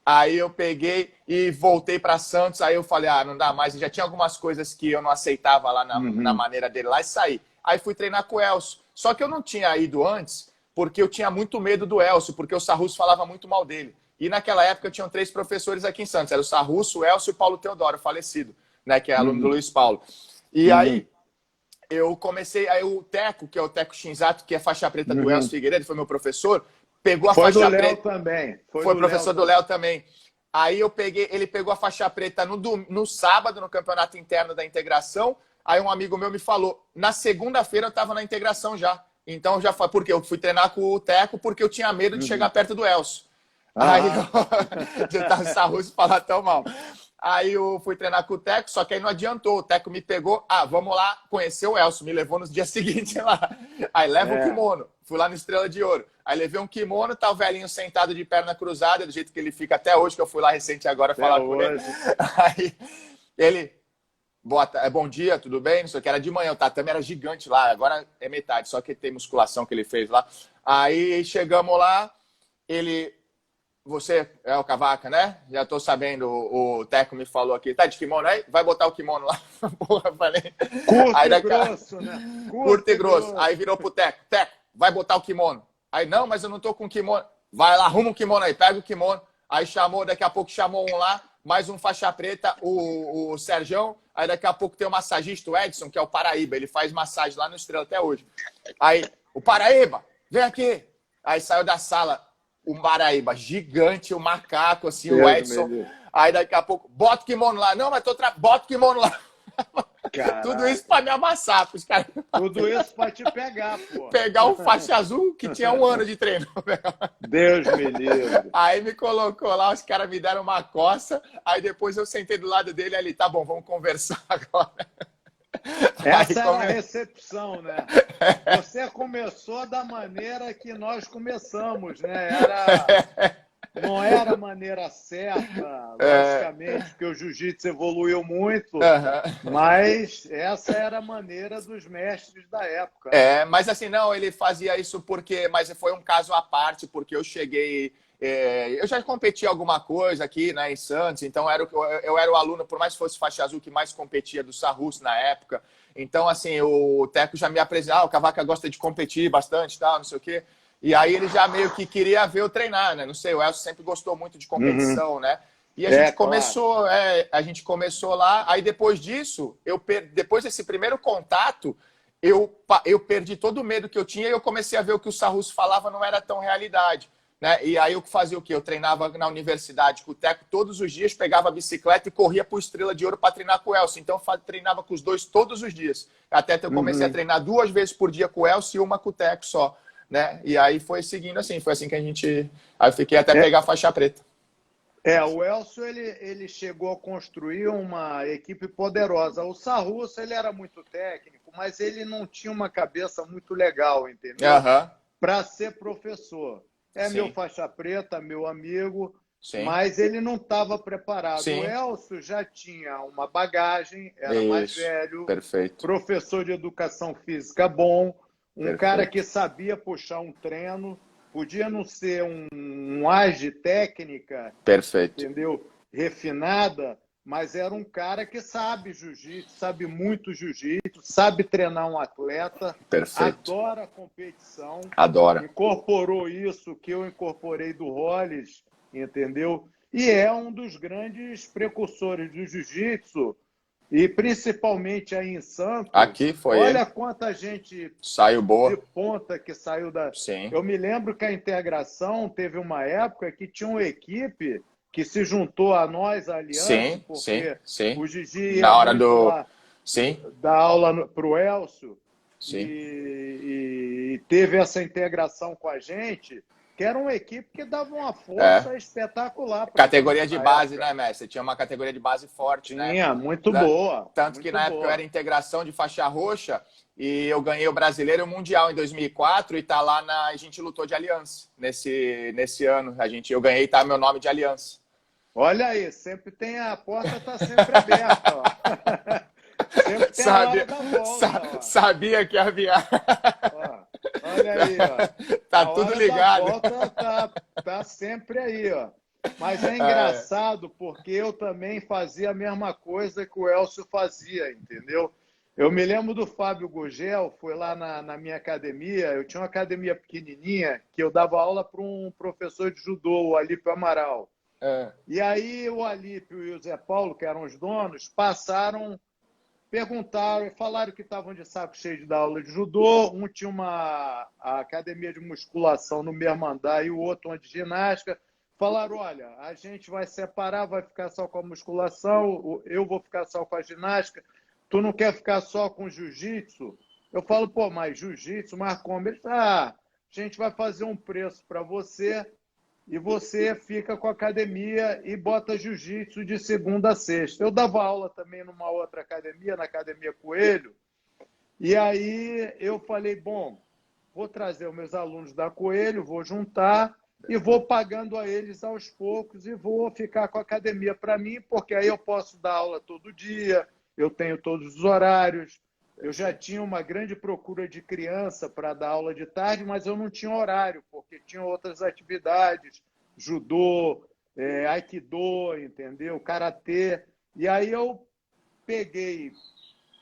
Aí eu peguei e voltei para Santos. Aí eu falei, ah, não dá mais. E já tinha algumas coisas que eu não aceitava lá na Uhum. maneira dele lá e saí. Aí fui treinar com o Elcio. Só que eu não tinha ido antes porque eu tinha muito medo do Elcio, porque o Sarrusso falava muito mal dele. E naquela época eu tinha 3 professores aqui em Santos. Era o Sarrusso, o Elcio e o Paulo Teodoro, falecido, né, que é aluno do Uhum. Luiz Paulo. E Uhum. aí eu comecei, aí o Teco, que é o Teco Shinzato, que é faixa preta do Elcio Uhum. Figueiredo, foi meu professor, pegou a Foi do faixa Léo preta, também. Foi foi do Léo professor do também. Léo também. Aí eu peguei, ele pegou a faixa preta no sábado, no campeonato interno da integração. Aí um amigo meu me falou, na segunda-feira eu estava na integração já. Então já foi, porque eu fui treinar com o Teco, porque eu tinha medo de chegar Uhum. perto do Elcio. Aí Aham. eu tava Sarrusso falar tão mal. Aí eu fui treinar com o Teco, só que aí não adiantou. O Teco me pegou, vamos lá conhecer o Elcio. Me levou nos dias seguintes lá. Aí leva o É. kimono. Fui lá no Estrela de Ouro. Aí levei um kimono, tá o velhinho sentado de perna cruzada, do jeito que ele fica até hoje, que eu fui lá recente agora Até falar com ele. hoje. Aí ele, bom dia, tudo bem? Não sei o que, era de manhã, o tatame era gigante lá, agora é metade, só que tem musculação que ele fez lá. Aí chegamos lá, ele, você é o Cavaca, né? Já tô sabendo, o Teco me falou aqui, tá de kimono aí? Vai botar o kimono lá. Porra, falei. Curto Aí e daqui, grosso, né? curto e grosso. Aí virou pro Teco, Teco, vai botar o kimono. Aí, não, mas eu não tô com kimono. Vai lá, arruma o kimono aí, pega o kimono. Aí chamou, daqui a pouco chamou um lá, mais um faixa preta, o Serjão. Aí daqui a pouco tem o massagista, o Edson, que é o Paraíba. Ele faz massagem lá no Estrela até hoje. Aí, o Paraíba, vem aqui. Aí saiu da sala o Paraíba, gigante, o macaco, assim, o Deus Edson. me livre. Aí daqui a pouco, bota o kimono lá. Não, mas bota o kimono lá. Tudo isso para me amassar, os caras. Tudo isso para te pegar, pô. Pegar o faixa azul que tinha 1 ano de treino. Deus me livre. Aí me colocou lá, os caras me deram uma coça, aí depois eu sentei do lado dele ali, tá bom, vamos conversar agora. Essa é a recepção, né? Você começou da maneira que nós começamos, né? Não era a maneira certa, logicamente, porque o jiu-jitsu evoluiu muito, mas essa era a maneira dos mestres da época. Mas assim, não, ele fazia isso porque, mas foi um caso à parte, porque eu cheguei, eu já competi alguma coisa aqui, né, em Santos, então eu era o aluno, por mais que fosse faixa azul, que mais competia do Sarrus na época. Então, assim, o Teco já me apresentou, o Cavaca gosta de competir bastante, tal, não sei o quê. E aí ele já meio que queria ver eu treinar, né? Não sei, o Elcio sempre gostou muito de competição, né? E a gente começou lá. Aí depois disso, depois desse primeiro contato, eu perdi todo o medo que eu tinha e eu comecei a ver o que o Sarrus falava não era tão realidade, né? E aí eu fazia o quê? Eu treinava na universidade com o Teco todos os dias, pegava a bicicleta e corria para o Estrela de Ouro para treinar com o Elcio. Então eu treinava com os dois todos os dias. Até eu comecei a treinar 2 vezes por dia com o Elcio e uma com o Teco só. Né? E aí foi seguindo assim, foi assim que a gente... Aí eu fiquei até pegar a faixa preta. O Elcio, ele chegou a construir uma equipe poderosa. O Sarrusso, ele era muito técnico, mas ele não tinha uma cabeça muito legal, entendeu? Para ser professor. Sim. Meu faixa preta, meu amigo, sim, mas ele não estava preparado. Sim. O Elcio já tinha uma bagagem, era mais velho, perfeito, professor de educação física bom, perfeito, cara que sabia puxar um treino, podia não ser um age técnica, perfeito, entendeu? Refinada, mas era um cara que sabe jiu-jitsu, sabe muito jiu-jitsu, sabe treinar um atleta, perfeito, adora competição, adora, incorporou isso que eu incorporei do Hollis, entendeu? E é um dos grandes precursores do jiu-jitsu, e principalmente aí em Santos. Aqui foi olha ele. Quanta gente saiu boa de ponta que saiu da... Sim. Eu me lembro que a integração teve uma época que tinha uma equipe que se juntou a nós, a Aliança, porque sim. o Gigi ia na hora lá sim. dar aula para o Elcio sim. E teve essa integração com a gente, que era uma equipe que dava uma força espetacular. Categoria de base, época. Né, mestre? Tinha uma categoria de base forte, né? Tinha, muito boa. Tanto que na época eu era integração de faixa roxa e eu ganhei o Brasileiro e o Mundial em 2004 e tá lá a gente lutou de aliança nesse ano. Eu ganhei e tá meu nome de aliança. Olha aí, sempre tem a porta tá sempre aberta, ó. Sempre tem a hora da volta, sabia que havia. Olha aí, ó. Tá tudo ligado. A volta tá sempre aí, ó. Mas é engraçado porque eu também fazia a mesma coisa que o Elcio fazia, entendeu? Eu me lembro do Fábio Gugel, foi lá na minha academia, eu tinha uma academia pequenininha que eu dava aula para um professor de judô, o Alípio Amaral. E aí o Alípio e o Zé Paulo, que eram os donos, perguntaram e falaram que estavam de saco cheio de dar aula de judô. Um tinha a academia de musculação no mesmo andar e o outro uma de ginástica. Falaram, olha, a gente vai separar, vai ficar só com a musculação, eu vou ficar só com a ginástica. Tu não quer ficar só com jiu-jitsu? Eu falo, pô, mas jiu-jitsu, mas como? Ele fala, a gente vai fazer um preço para você e você fica com a academia e bota jiu-jitsu de segunda a sexta. Eu dava aula também numa outra academia, na Academia Coelho, e aí eu falei, bom, vou trazer os meus alunos da Coelho, vou juntar e vou pagando a eles aos poucos e vou ficar com a academia para mim, porque aí eu posso dar aula todo dia, eu tenho todos os horários. Eu já tinha uma grande procura de criança para dar aula de tarde, mas eu não tinha horário, porque tinha outras atividades, judô, aikido, entendeu? Karatê. E aí eu peguei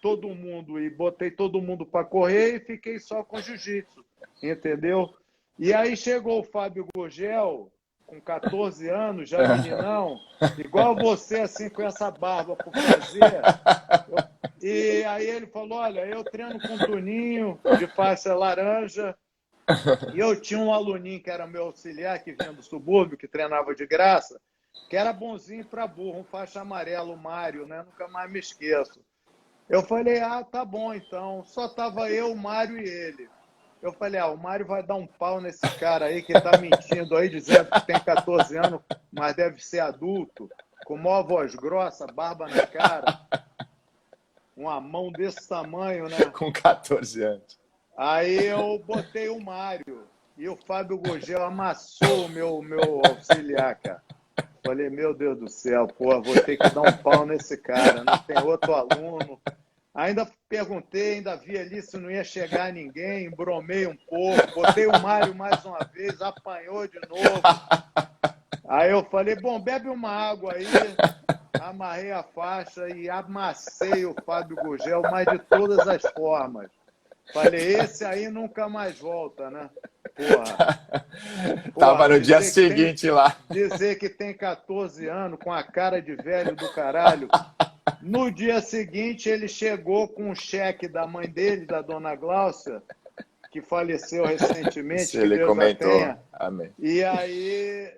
todo mundo e botei todo mundo para correr e fiquei só com jiu-jitsu, entendeu? E aí chegou o Fábio Gurgel, com 14 anos, já meninão, igual você, assim, com essa barba por fazer. E aí ele falou, olha, eu treino com o Toninho, de faixa laranja, e eu tinha um aluninho que era meu auxiliar, que vinha do subúrbio, que treinava de graça, que era bonzinho para burro, um faixa amarelo, o Mário, né? Nunca mais me esqueço. Eu falei, tá bom, então. Só tava eu, o Mário e ele. Eu falei, o Mário vai dar um pau nesse cara aí que tá mentindo aí, dizendo que tem 14 anos, mas deve ser adulto, com maior voz grossa, barba na cara, uma mão desse tamanho, né? Com 14 anos. Aí eu botei o Mário e o Fábio Gurgel amassou o meu auxiliar, cara. Falei, meu Deus do céu, porra, vou ter que dar um pau nesse cara, não tem outro aluno. Ainda perguntei, ainda vi ali se não ia chegar ninguém, embromei um pouco, botei o Mário mais uma vez, apanhou de novo. Aí eu falei, bom, bebe uma água aí, amarrei a faixa e amassei o Fábio Gurgel, mas de todas as formas. Falei, esse aí nunca mais volta, né? Porra. Tava no dia seguinte lá. Dizer que tem 14 anos, com a cara de velho do caralho. No dia seguinte, ele chegou com um cheque da mãe dele, da dona Gláucia, que faleceu recentemente, Se que ele Deus comentou. a tenha. Amém. E aí,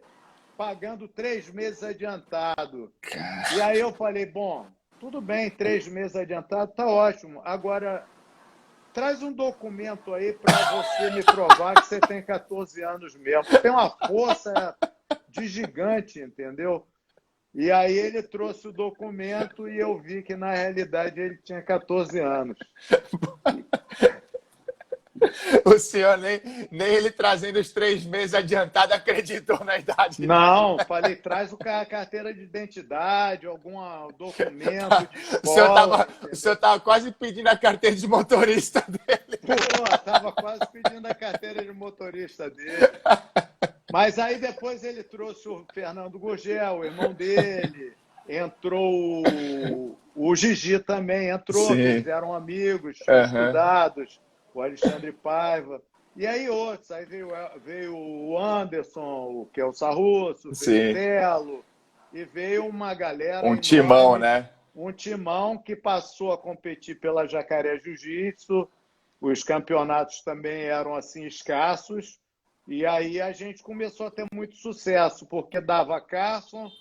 pagando 3 meses adiantado. E aí eu falei, bom, tudo bem, 3 meses adiantado, tá ótimo. Agora, traz um documento aí para você me provar que você tem 14 anos mesmo. Tem uma força de gigante, entendeu? E aí ele trouxe o documento e eu vi que, na realidade, ele tinha 14 anos. O senhor, nem ele trazendo os 3 meses adiantado, acreditou na idade. Não, falei, traz a carteira de identidade, algum documento de escola. O senhor estava quase pedindo a carteira de motorista dele. Pô, estava quase pedindo a carteira de motorista dele. Mas aí depois ele trouxe o Fernando Gurgel, o irmão dele, entrou o Gigi também, entrou, eles eram amigos, estudados, o Alexandre Paiva, e aí outros, aí veio o Anderson, que é o Sarrusso, veio o Telo, e veio uma galera enorme, timão, né? Um timão que passou a competir pela Jacaré Jiu-Jitsu, os campeonatos também eram assim escassos, e aí a gente começou a ter muito sucesso, porque dava Carson,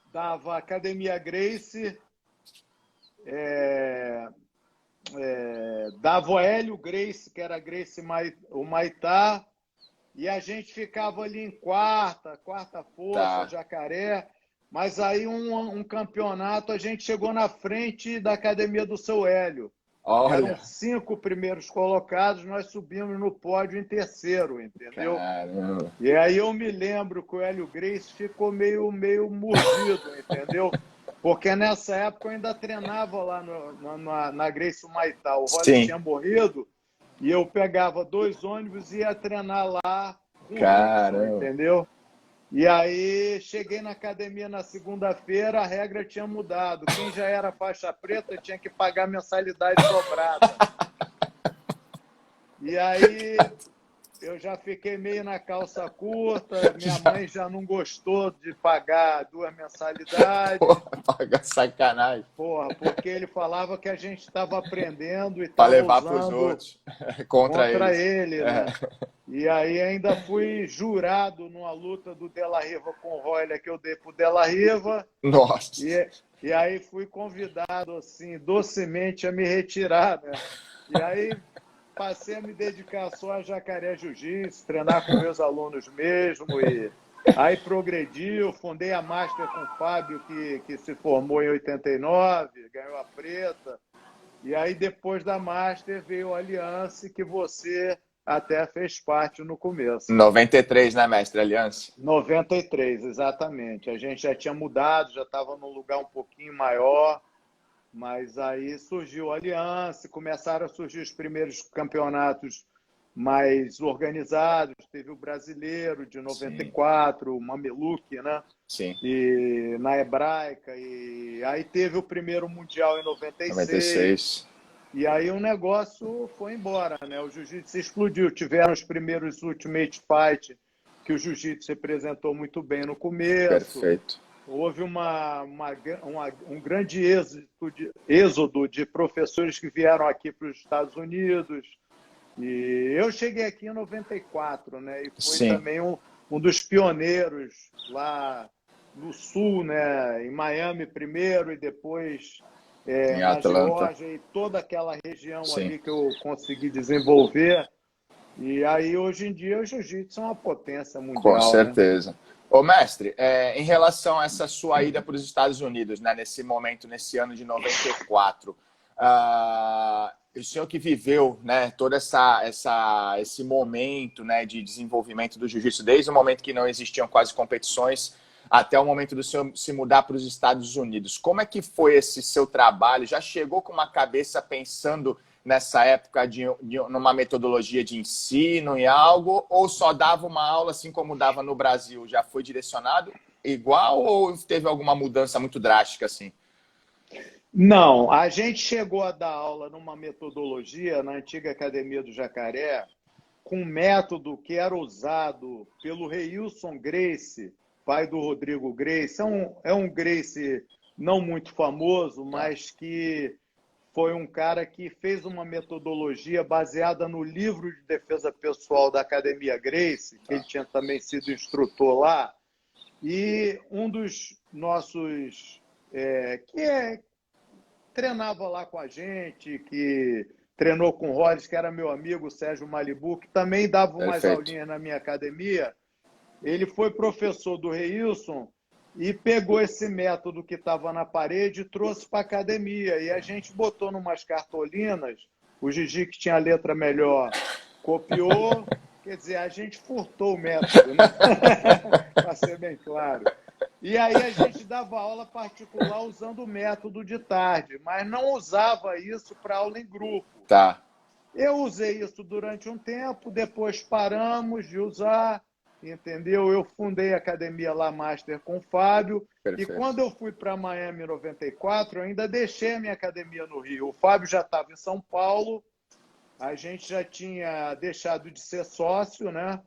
dava Academia Gracie, dava o Hélio Gracie, que era Gracie o Maitá, e a gente ficava ali em quarta força, Jacaré, mas aí um campeonato a gente chegou na frente da Academia do Seu Hélio. Olha. Eram 5 primeiros colocados, nós subimos no pódio em terceiro, entendeu? Caramba. E aí eu me lembro que o Hélio Gracie ficou meio mordido, entendeu? Porque nessa época eu ainda treinava lá na Gracie Maitá. O Rollins tinha morrido e eu pegava 2 ônibus e ia treinar lá com o Robson, entendeu? E aí cheguei na academia na segunda-feira, a regra tinha mudado. Quem já era faixa preta tinha que pagar mensalidade dobrada. E aí eu já fiquei meio na calça curta, minha mãe já não gostou de pagar 2 mensalidades. Paga sacanagem. Porra, porque ele falava que a gente estava aprendendo e para estava levar para os usando outros. Contra ele, né? E aí ainda fui jurado numa luta do De La Riva com o Royler que eu dei pro De La Riva. Nossa. E aí fui convidado, assim, docemente a me retirar, né? E aí passei a me dedicar só a Jacaré Jiu-Jitsu, treinar com meus alunos mesmo. E aí progredi, fundei a Master com o Fábio, que se formou em 89, ganhou a preta. E aí depois da Master veio a Aliança, que você até fez parte no começo. 93, né, mestre? Aliança? 93, exatamente. A gente já tinha mudado, já estava num lugar um pouquinho maior. Mas aí surgiu a Aliança, começaram a surgir os primeiros campeonatos mais organizados. Teve o Brasileiro de Sim, 94, o Mameluque, né? sim. E na Hebraica. E aí teve o primeiro Mundial em 96. 96. E aí o negócio foi embora, né? O jiu-jitsu explodiu. Tiveram os primeiros Ultimate Fight, que o jiu-jitsu representou muito bem no começo. Perfeito. Houve um grande êxodo de professores que vieram aqui para os Estados Unidos. E eu cheguei aqui em 94, né? E fui Sim, também um dos pioneiros lá no Sul, né? Em Miami primeiro e depois em na Atlanta. Geórgia e toda aquela região Sim, ali que eu consegui desenvolver. E aí, hoje em dia, o jiu-jitsu é uma potência com mundial, né? certeza. Ô, mestre, em relação a essa sua ida para os Estados Unidos, né, nesse momento, nesse ano de 94, o senhor que viveu, né, todo esse momento, né, de desenvolvimento do jiu-jitsu, desde o momento que não existiam quase competições até o momento do senhor se mudar para os Estados Unidos, como é que foi esse seu trabalho? Já chegou com uma cabeça pensando nessa época numa metodologia de ensino e algo, ou só dava uma aula assim como dava no Brasil? Já foi direcionado igual ou teve alguma mudança muito drástica assim? Não, a gente chegou a dar aula numa metodologia na antiga Academia do Jacaré, com um método que era usado pelo Reilson Gracie, pai do Rodrigo Gracie. É um Gracie não muito famoso, Tá, mas que foi um cara que fez uma metodologia baseada no livro de defesa pessoal da Academia Gracie, que ele tá. tinha também sido instrutor lá. E um dos nossos, que treinava lá com a gente, que treinou com o Rollins, que era meu amigo, o Sérgio Malibu, que também dava umas Perfeito. aulinhas na minha academia. Ele foi professor do Reilson e pegou esse método que estava na parede e trouxe para a academia. E a gente botou numas cartolinas, o Gigi, que tinha a letra melhor, copiou. Quer dizer, a gente furtou o método, né? Para ser bem claro. E aí a gente dava aula particular usando o método de tarde, mas não usava isso para aula em grupo. Tá, Eu usei isso durante um tempo, depois paramos de usar, entendeu? Eu fundei a Academia La Master com o Fábio, e perfeito. quando eu fui para Miami em 94, eu ainda deixei a minha academia no Rio. O Fábio já estava em São Paulo, a gente já tinha deixado de ser sócio, né?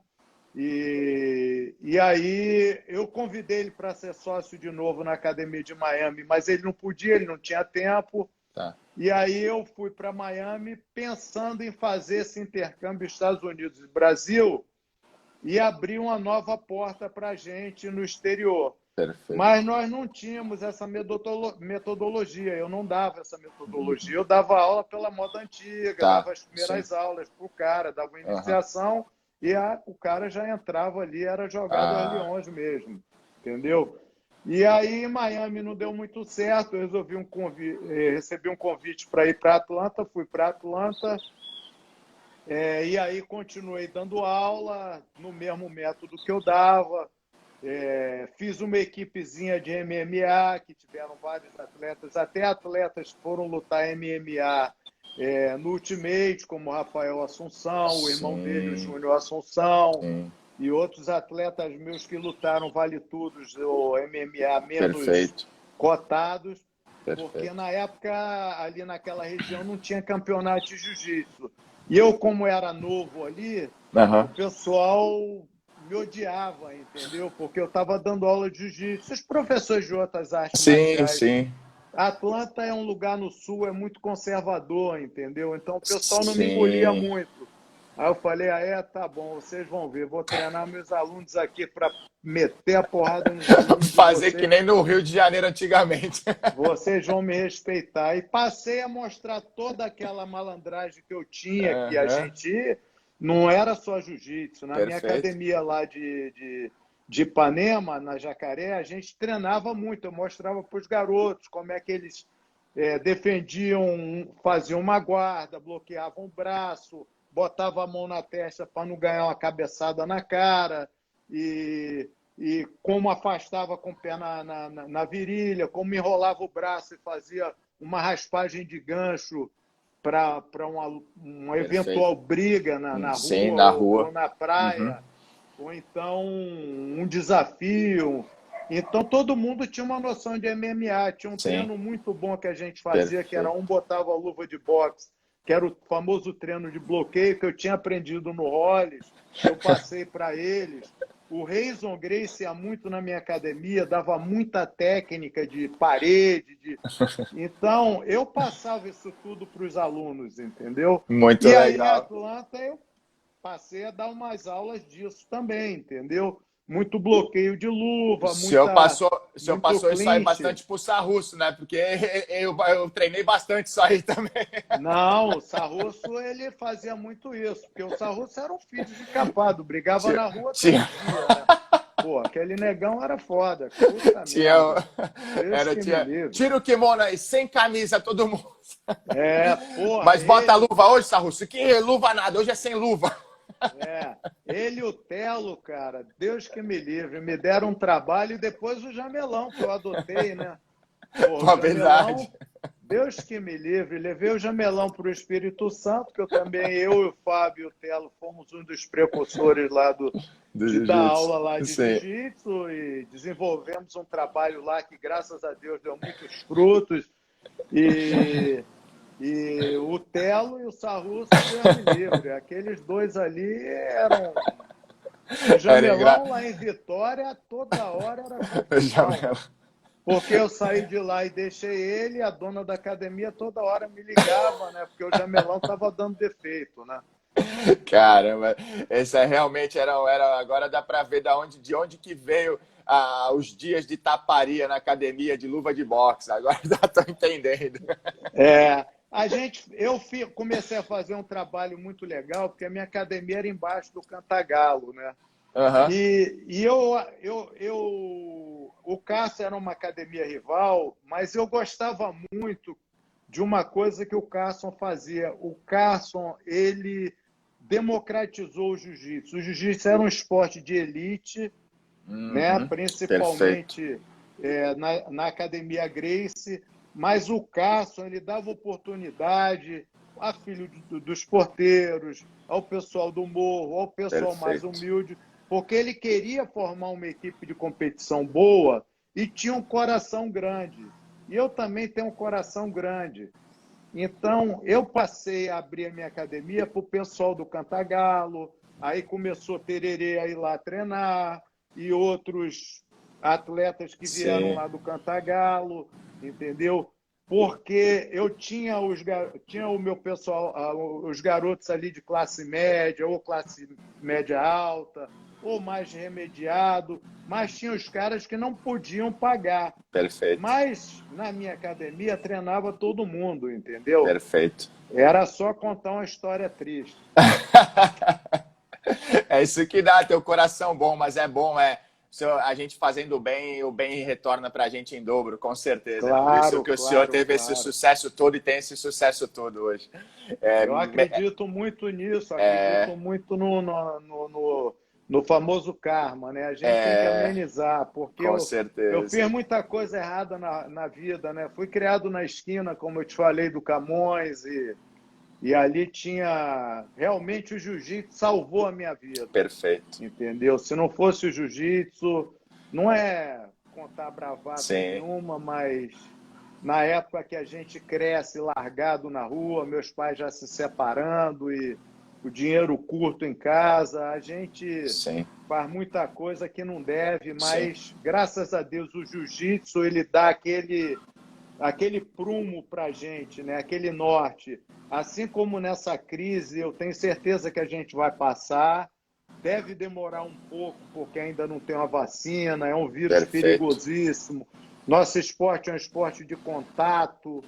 E aí eu convidei ele para ser sócio de novo na Academia de Miami, mas ele não podia, ele não tinha tempo. Tá. E aí eu fui para Miami pensando em fazer esse intercâmbio Estados Unidos e Brasil e abrir uma nova porta para a gente no exterior. Perfeito. Mas nós não tínhamos essa metodologia, eu não dava essa metodologia. Eu dava aula pela moda antiga, Tá, dava as sim. primeiras aulas para o cara, dava uma Aham. iniciação e o cara já entrava ali, era jogado aos Ah, leões mesmo, entendeu? E aí em Miami não deu muito certo, eu resolvi recebi um convite para ir para Atlanta, fui para Atlanta, e aí continuei dando aula no mesmo método que eu dava. Fiz uma equipezinha de MMA, que tiveram vários atletas, até atletas foram lutar MMA no Ultimate, como o Rafael Assunção, o irmão dele, o sim, Júnior Assunção, sim. e outros atletas meus que lutaram Vale Tudos, o MMA menos Perfeito, cotados, porque perfeito. na época, ali naquela região, não tinha campeonato de jiu-jitsu. E eu, como era novo ali, o Aham. pessoal me odiava, entendeu? Porque eu estava dando aula de jiu-jitsu. Os professores de outras artes Sim, marciais. sim, Atlanta é um lugar no sul, é muito conservador, entendeu? Então o pessoal não me engolia sim. muito. Aí eu falei, tá bom, vocês vão ver, vou treinar meus alunos aqui para meter a porrada nos alunos de Fazer que vocês. nem no Rio de Janeiro antigamente. Vocês vão me respeitar. E passei a mostrar toda aquela malandragem que eu tinha, que a Aham. gente não era só jiu-jitsu. Na minha Perfeito. academia lá de Ipanema, na Jacaré, a gente treinava muito. Eu mostrava para os garotos como é que eles defendiam, faziam uma guarda, bloqueavam o braço, botavam a mão na testa para não ganhar uma cabeçada na cara. E como afastava com o pé na virilha, como enrolava o braço e fazia uma raspagem de gancho para uma eventual Perfeito. briga na Sim, rua na ou rua. na Uhum. praia, ou então um desafio. Então todo mundo tinha uma noção de MMA. Tinha um Sim, treino muito bom que a gente fazia, que era perfeito. um botava a luva de boxe, que era o famoso treino de bloqueio que eu tinha aprendido no Hollis, que eu passei para eles. O Reison Gracie ia muito na minha academia, dava muita técnica de parede, então, eu passava isso tudo para os alunos, entendeu? Muito E aí, em legal. Atlanta, eu passei a dar umas aulas disso também, entendeu? Muito bloqueio de luva, O senhor muito passou isso aí clinch. bastante pro Sarrusso, né? Porque eu treinei bastante isso aí também. Não, o Sarrusso, ele fazia muito isso, porque o Sarrusso era um filho de capado, brigava Tinha, na rua todo tinha, dia, né? Pô, aquele negão era foda, puta tinha, merda. Deus que me livre. tira o kimono aí, sem camisa, todo mundo. É, porra, Mas bota a ele, luva hoje, Sarrusso. Que luva nada, hoje é sem luva. Ele e o Telo, cara, Deus que me livre, me deram um trabalho e depois o Jamelão, que eu adotei, né? Porra, o Pô, verdade. Jamelão, Deus que me livre, levei o Jamelão para o Espírito Santo, que eu também, eu e o Fábio e o Telo fomos um dos precursores lá Do de dar jiu-jitsu. aula lá de Sim. jiu-jitsu e desenvolvemos um trabalho lá que, graças a Deus, deu muitos frutos. E o Telo e o Sarrusso, Deus me livre. Aqueles dois ali eram. O Era engra... Jamelão lá em Vitória, toda hora era confusão. Jamel. Porque eu saí de lá e deixei ele, a dona da academia toda hora me ligava, né? Porque o Jamelão estava dando defeito, né? Caramba, esse é realmente agora dá para ver de onde que veio os dias de taparia na academia de luva de boxe. Agora já estou entendendo. Comecei a fazer um trabalho muito legal, porque a minha academia era embaixo do Cantagalo, né? Aham. O Cássio era uma academia rival, mas eu gostava muito de uma coisa que o Carson fazia. O Carson, ele democratizou o jiu-jitsu. O jiu-jitsu era um esporte de elite, né? Uhum. Perfeito. Principalmente na academia Gracie, mas o Carson, ele dava oportunidade a filho dos porteiros, ao pessoal do morro, ao pessoal mais Perfeito. humilde, porque ele queria formar uma equipe de competição boa e tinha um coração grande. E eu também tenho um coração grande. Então, eu passei a abrir a minha academia para o pessoal do Cantagalo, aí começou Tererê a ir lá treinar, e outros atletas que vieram Sim. lá do Cantagalo, entendeu? Porque eu tinha o meu pessoal, os garotos ali de classe média, ou classe média alta, ou mais remediado, mas tinha os caras que não podiam pagar. Perfeito. Mas na minha academia treinava todo mundo, entendeu? Perfeito. Era só contar uma história triste. É isso que dá, ter o coração bom, mas é bom, a gente fazendo bem, o bem retorna para a gente em dobro, com certeza. É por isso Claro, que o senhor claro, teve esse claro. sucesso todo e tem esse sucesso todo hoje. É, Eu acredito muito nisso, é, acredito muito no famoso karma, né? A gente tem que amenizar, porque com eu certeza. fiz muita coisa errada na vida, né? Fui criado na esquina, como eu te falei, do Camões, e ali tinha. Realmente o jiu-jitsu salvou a minha vida, Perfeito. entendeu? Se não fosse o jiu-jitsu, não é contar bravata Sim, nenhuma, mas na época que a gente cresce largado na rua, meus pais já se separando e o dinheiro curto em casa, a gente sim, faz muita coisa que não deve, sim. mas graças a Deus o jiu-jitsu ele dá aquele prumo para a gente, né? Aquele norte. Assim como nessa crise, eu tenho certeza que a gente vai passar. Deve demorar um pouco, porque ainda não tem uma vacina, é um vírus Perfeito. perigosíssimo. Nosso esporte é um esporte de contato,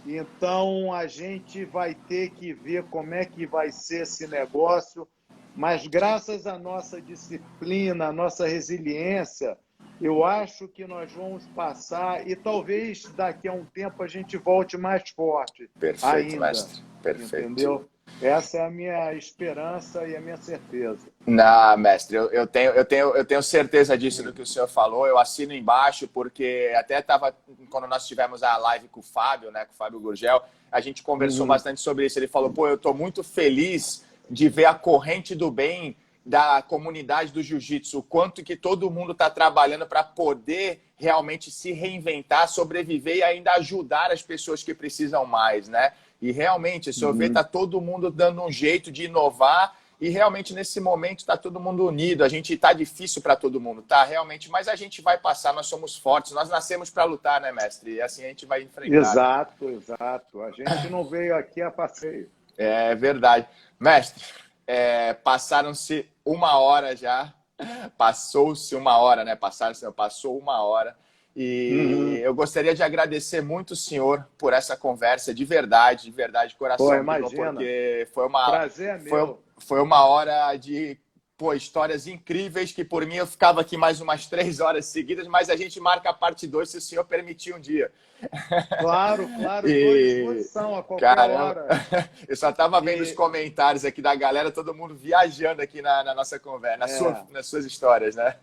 então a gente vai ter que ver como é que vai ser esse negócio, mas graças à nossa disciplina, à nossa resiliência, eu acho que nós vamos passar e talvez daqui a um tempo a gente volte mais forte Perfeito, ainda, mestre. Perfeito. entendeu? Essa é a minha esperança e a minha certeza. Não, mestre, eu tenho certeza disso do que o senhor falou. Eu assino embaixo, porque até estava, quando nós tivemos a live com o Fábio, né, com o Fábio Gurgel, a gente conversou Uhum, bastante sobre isso. Ele falou, pô, eu estou muito feliz de ver a corrente do bem da comunidade do jiu-jitsu, o quanto que todo mundo está trabalhando para poder realmente se reinventar, sobreviver e ainda ajudar as pessoas que precisam mais, né? E realmente, se eu ver, uhum. está todo mundo dando um jeito de inovar e realmente nesse momento está todo mundo unido. A gente está difícil para todo mundo, tá? Realmente, mas a gente vai passar, nós somos fortes, nós nascemos para lutar, né, mestre? E assim a gente vai enfrentar, né? Exato, exato. A gente não veio aqui a passeio. É verdade. Mestre, passaram-se uma hora já. Passou-se uma hora, né? Passou uma hora. E Uhum. eu gostaria de agradecer muito o senhor por essa conversa, de verdade, de Pô, coração mesmo, imagina. porque Prazer é meu. foi uma hora de, pô, histórias incríveis que por mim eu ficava aqui mais umas 3 horas seguidas, mas a gente marca a parte 2 se o senhor permitir um dia. Claro, claro, estou à E disposição a qualquer caramba, hora. eu só estava vendo os E comentários aqui da galera, todo mundo viajando aqui na nossa conversa, é, nas suas histórias, né?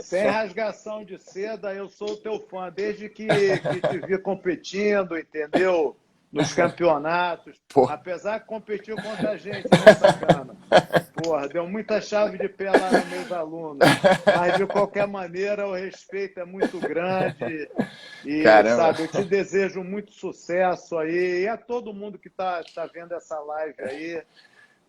sem rasgação de seda, eu sou teu fã desde que te vi competindo, entendeu? Nos campeonatos. Pô, Apesar que competiu contra a gente, né, sacana? Porra, deu muita chave de pé lá nos meus alunos. Mas, de qualquer maneira, o respeito é muito grande. E, caramba. sabe, eu te desejo muito sucesso aí. E a todo mundo que tá vendo essa live aí.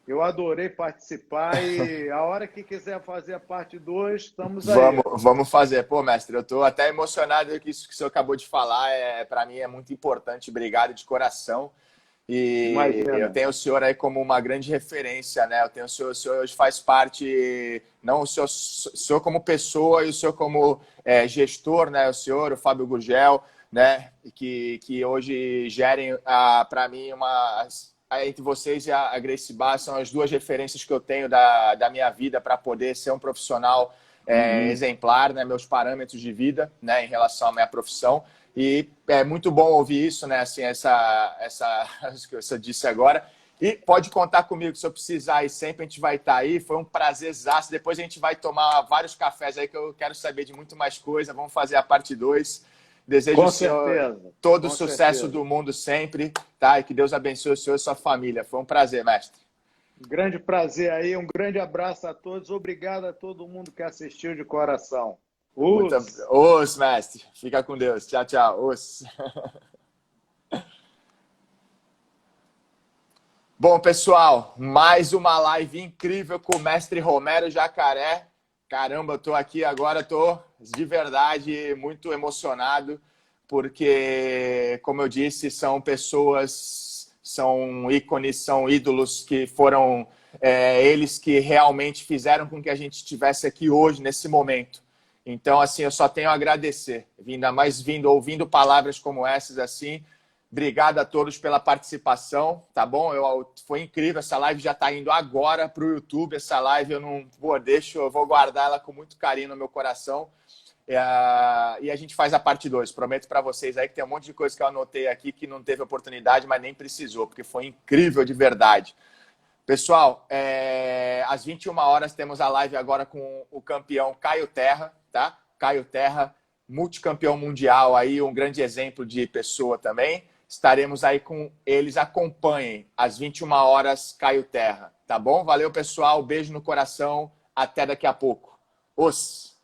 Eu adorei participar e a hora que quiser fazer a parte 2 estamos aí. Vamos fazer. Pô, mestre, eu estou até emocionado que isso que o senhor acabou de falar. Para mim é muito importante. Obrigado de coração. E eu Imagina. tenho o senhor aí como uma grande referência, né? Eu tenho o senhor hoje faz parte, não o senhor como pessoa e o senhor como gestor, né? O senhor, o Fábio Gurgel, né? Que hoje gerem, para mim, entre vocês e a Gracie Barra são as duas referências que eu tenho da minha vida para poder ser um profissional Uhum. exemplar, né? Meus parâmetros de vida, né? Em relação à minha profissão. E é muito bom ouvir isso, né? Assim, isso que você disse agora. E pode contar comigo, se eu precisar e sempre a gente vai estar aí. Foi um prazerzaço. Depois a gente vai tomar vários cafés aí que eu quero saber de muito mais coisa. Vamos fazer a parte 2. Desejo ao Com senhor certeza, todo o com sucesso certeza. do mundo sempre, tá? E que Deus abençoe o senhor e sua família. Foi um prazer, mestre. Um grande prazer aí, um grande abraço a todos. Obrigado a todo mundo que assistiu de coração. Muito... Os. Os, mestre. Fica com Deus. Tchau, tchau. Os. Bom, pessoal, mais uma live incrível com o mestre Romero Jacaré. Caramba, eu tô aqui agora, tô de verdade muito emocionado, porque, como eu disse, são pessoas, são ícones, são ídolos que foram eles que realmente fizeram com que a gente estivesse aqui hoje, nesse momento. Então, assim, eu só tenho a agradecer, ainda mais ouvindo palavras como essas, assim. Obrigado a todos pela participação, tá bom? Foi incrível, essa live já está indo agora para o YouTube, essa live eu não vou eu vou guardar ela com muito carinho no meu coração. E a gente faz a parte 2. Prometo para vocês aí que tem um monte de coisa que eu anotei aqui que não teve oportunidade, mas nem precisou, porque foi incrível de verdade. Pessoal, às 21 horas temos a live agora com o campeão Caio Terra, tá? Caio Terra, multicampeão mundial aí, um grande exemplo de pessoa também. Estaremos aí com eles, acompanhem às 21 horas Caio Terra, tá bom? Valeu, pessoal, beijo no coração, até daqui a pouco. Os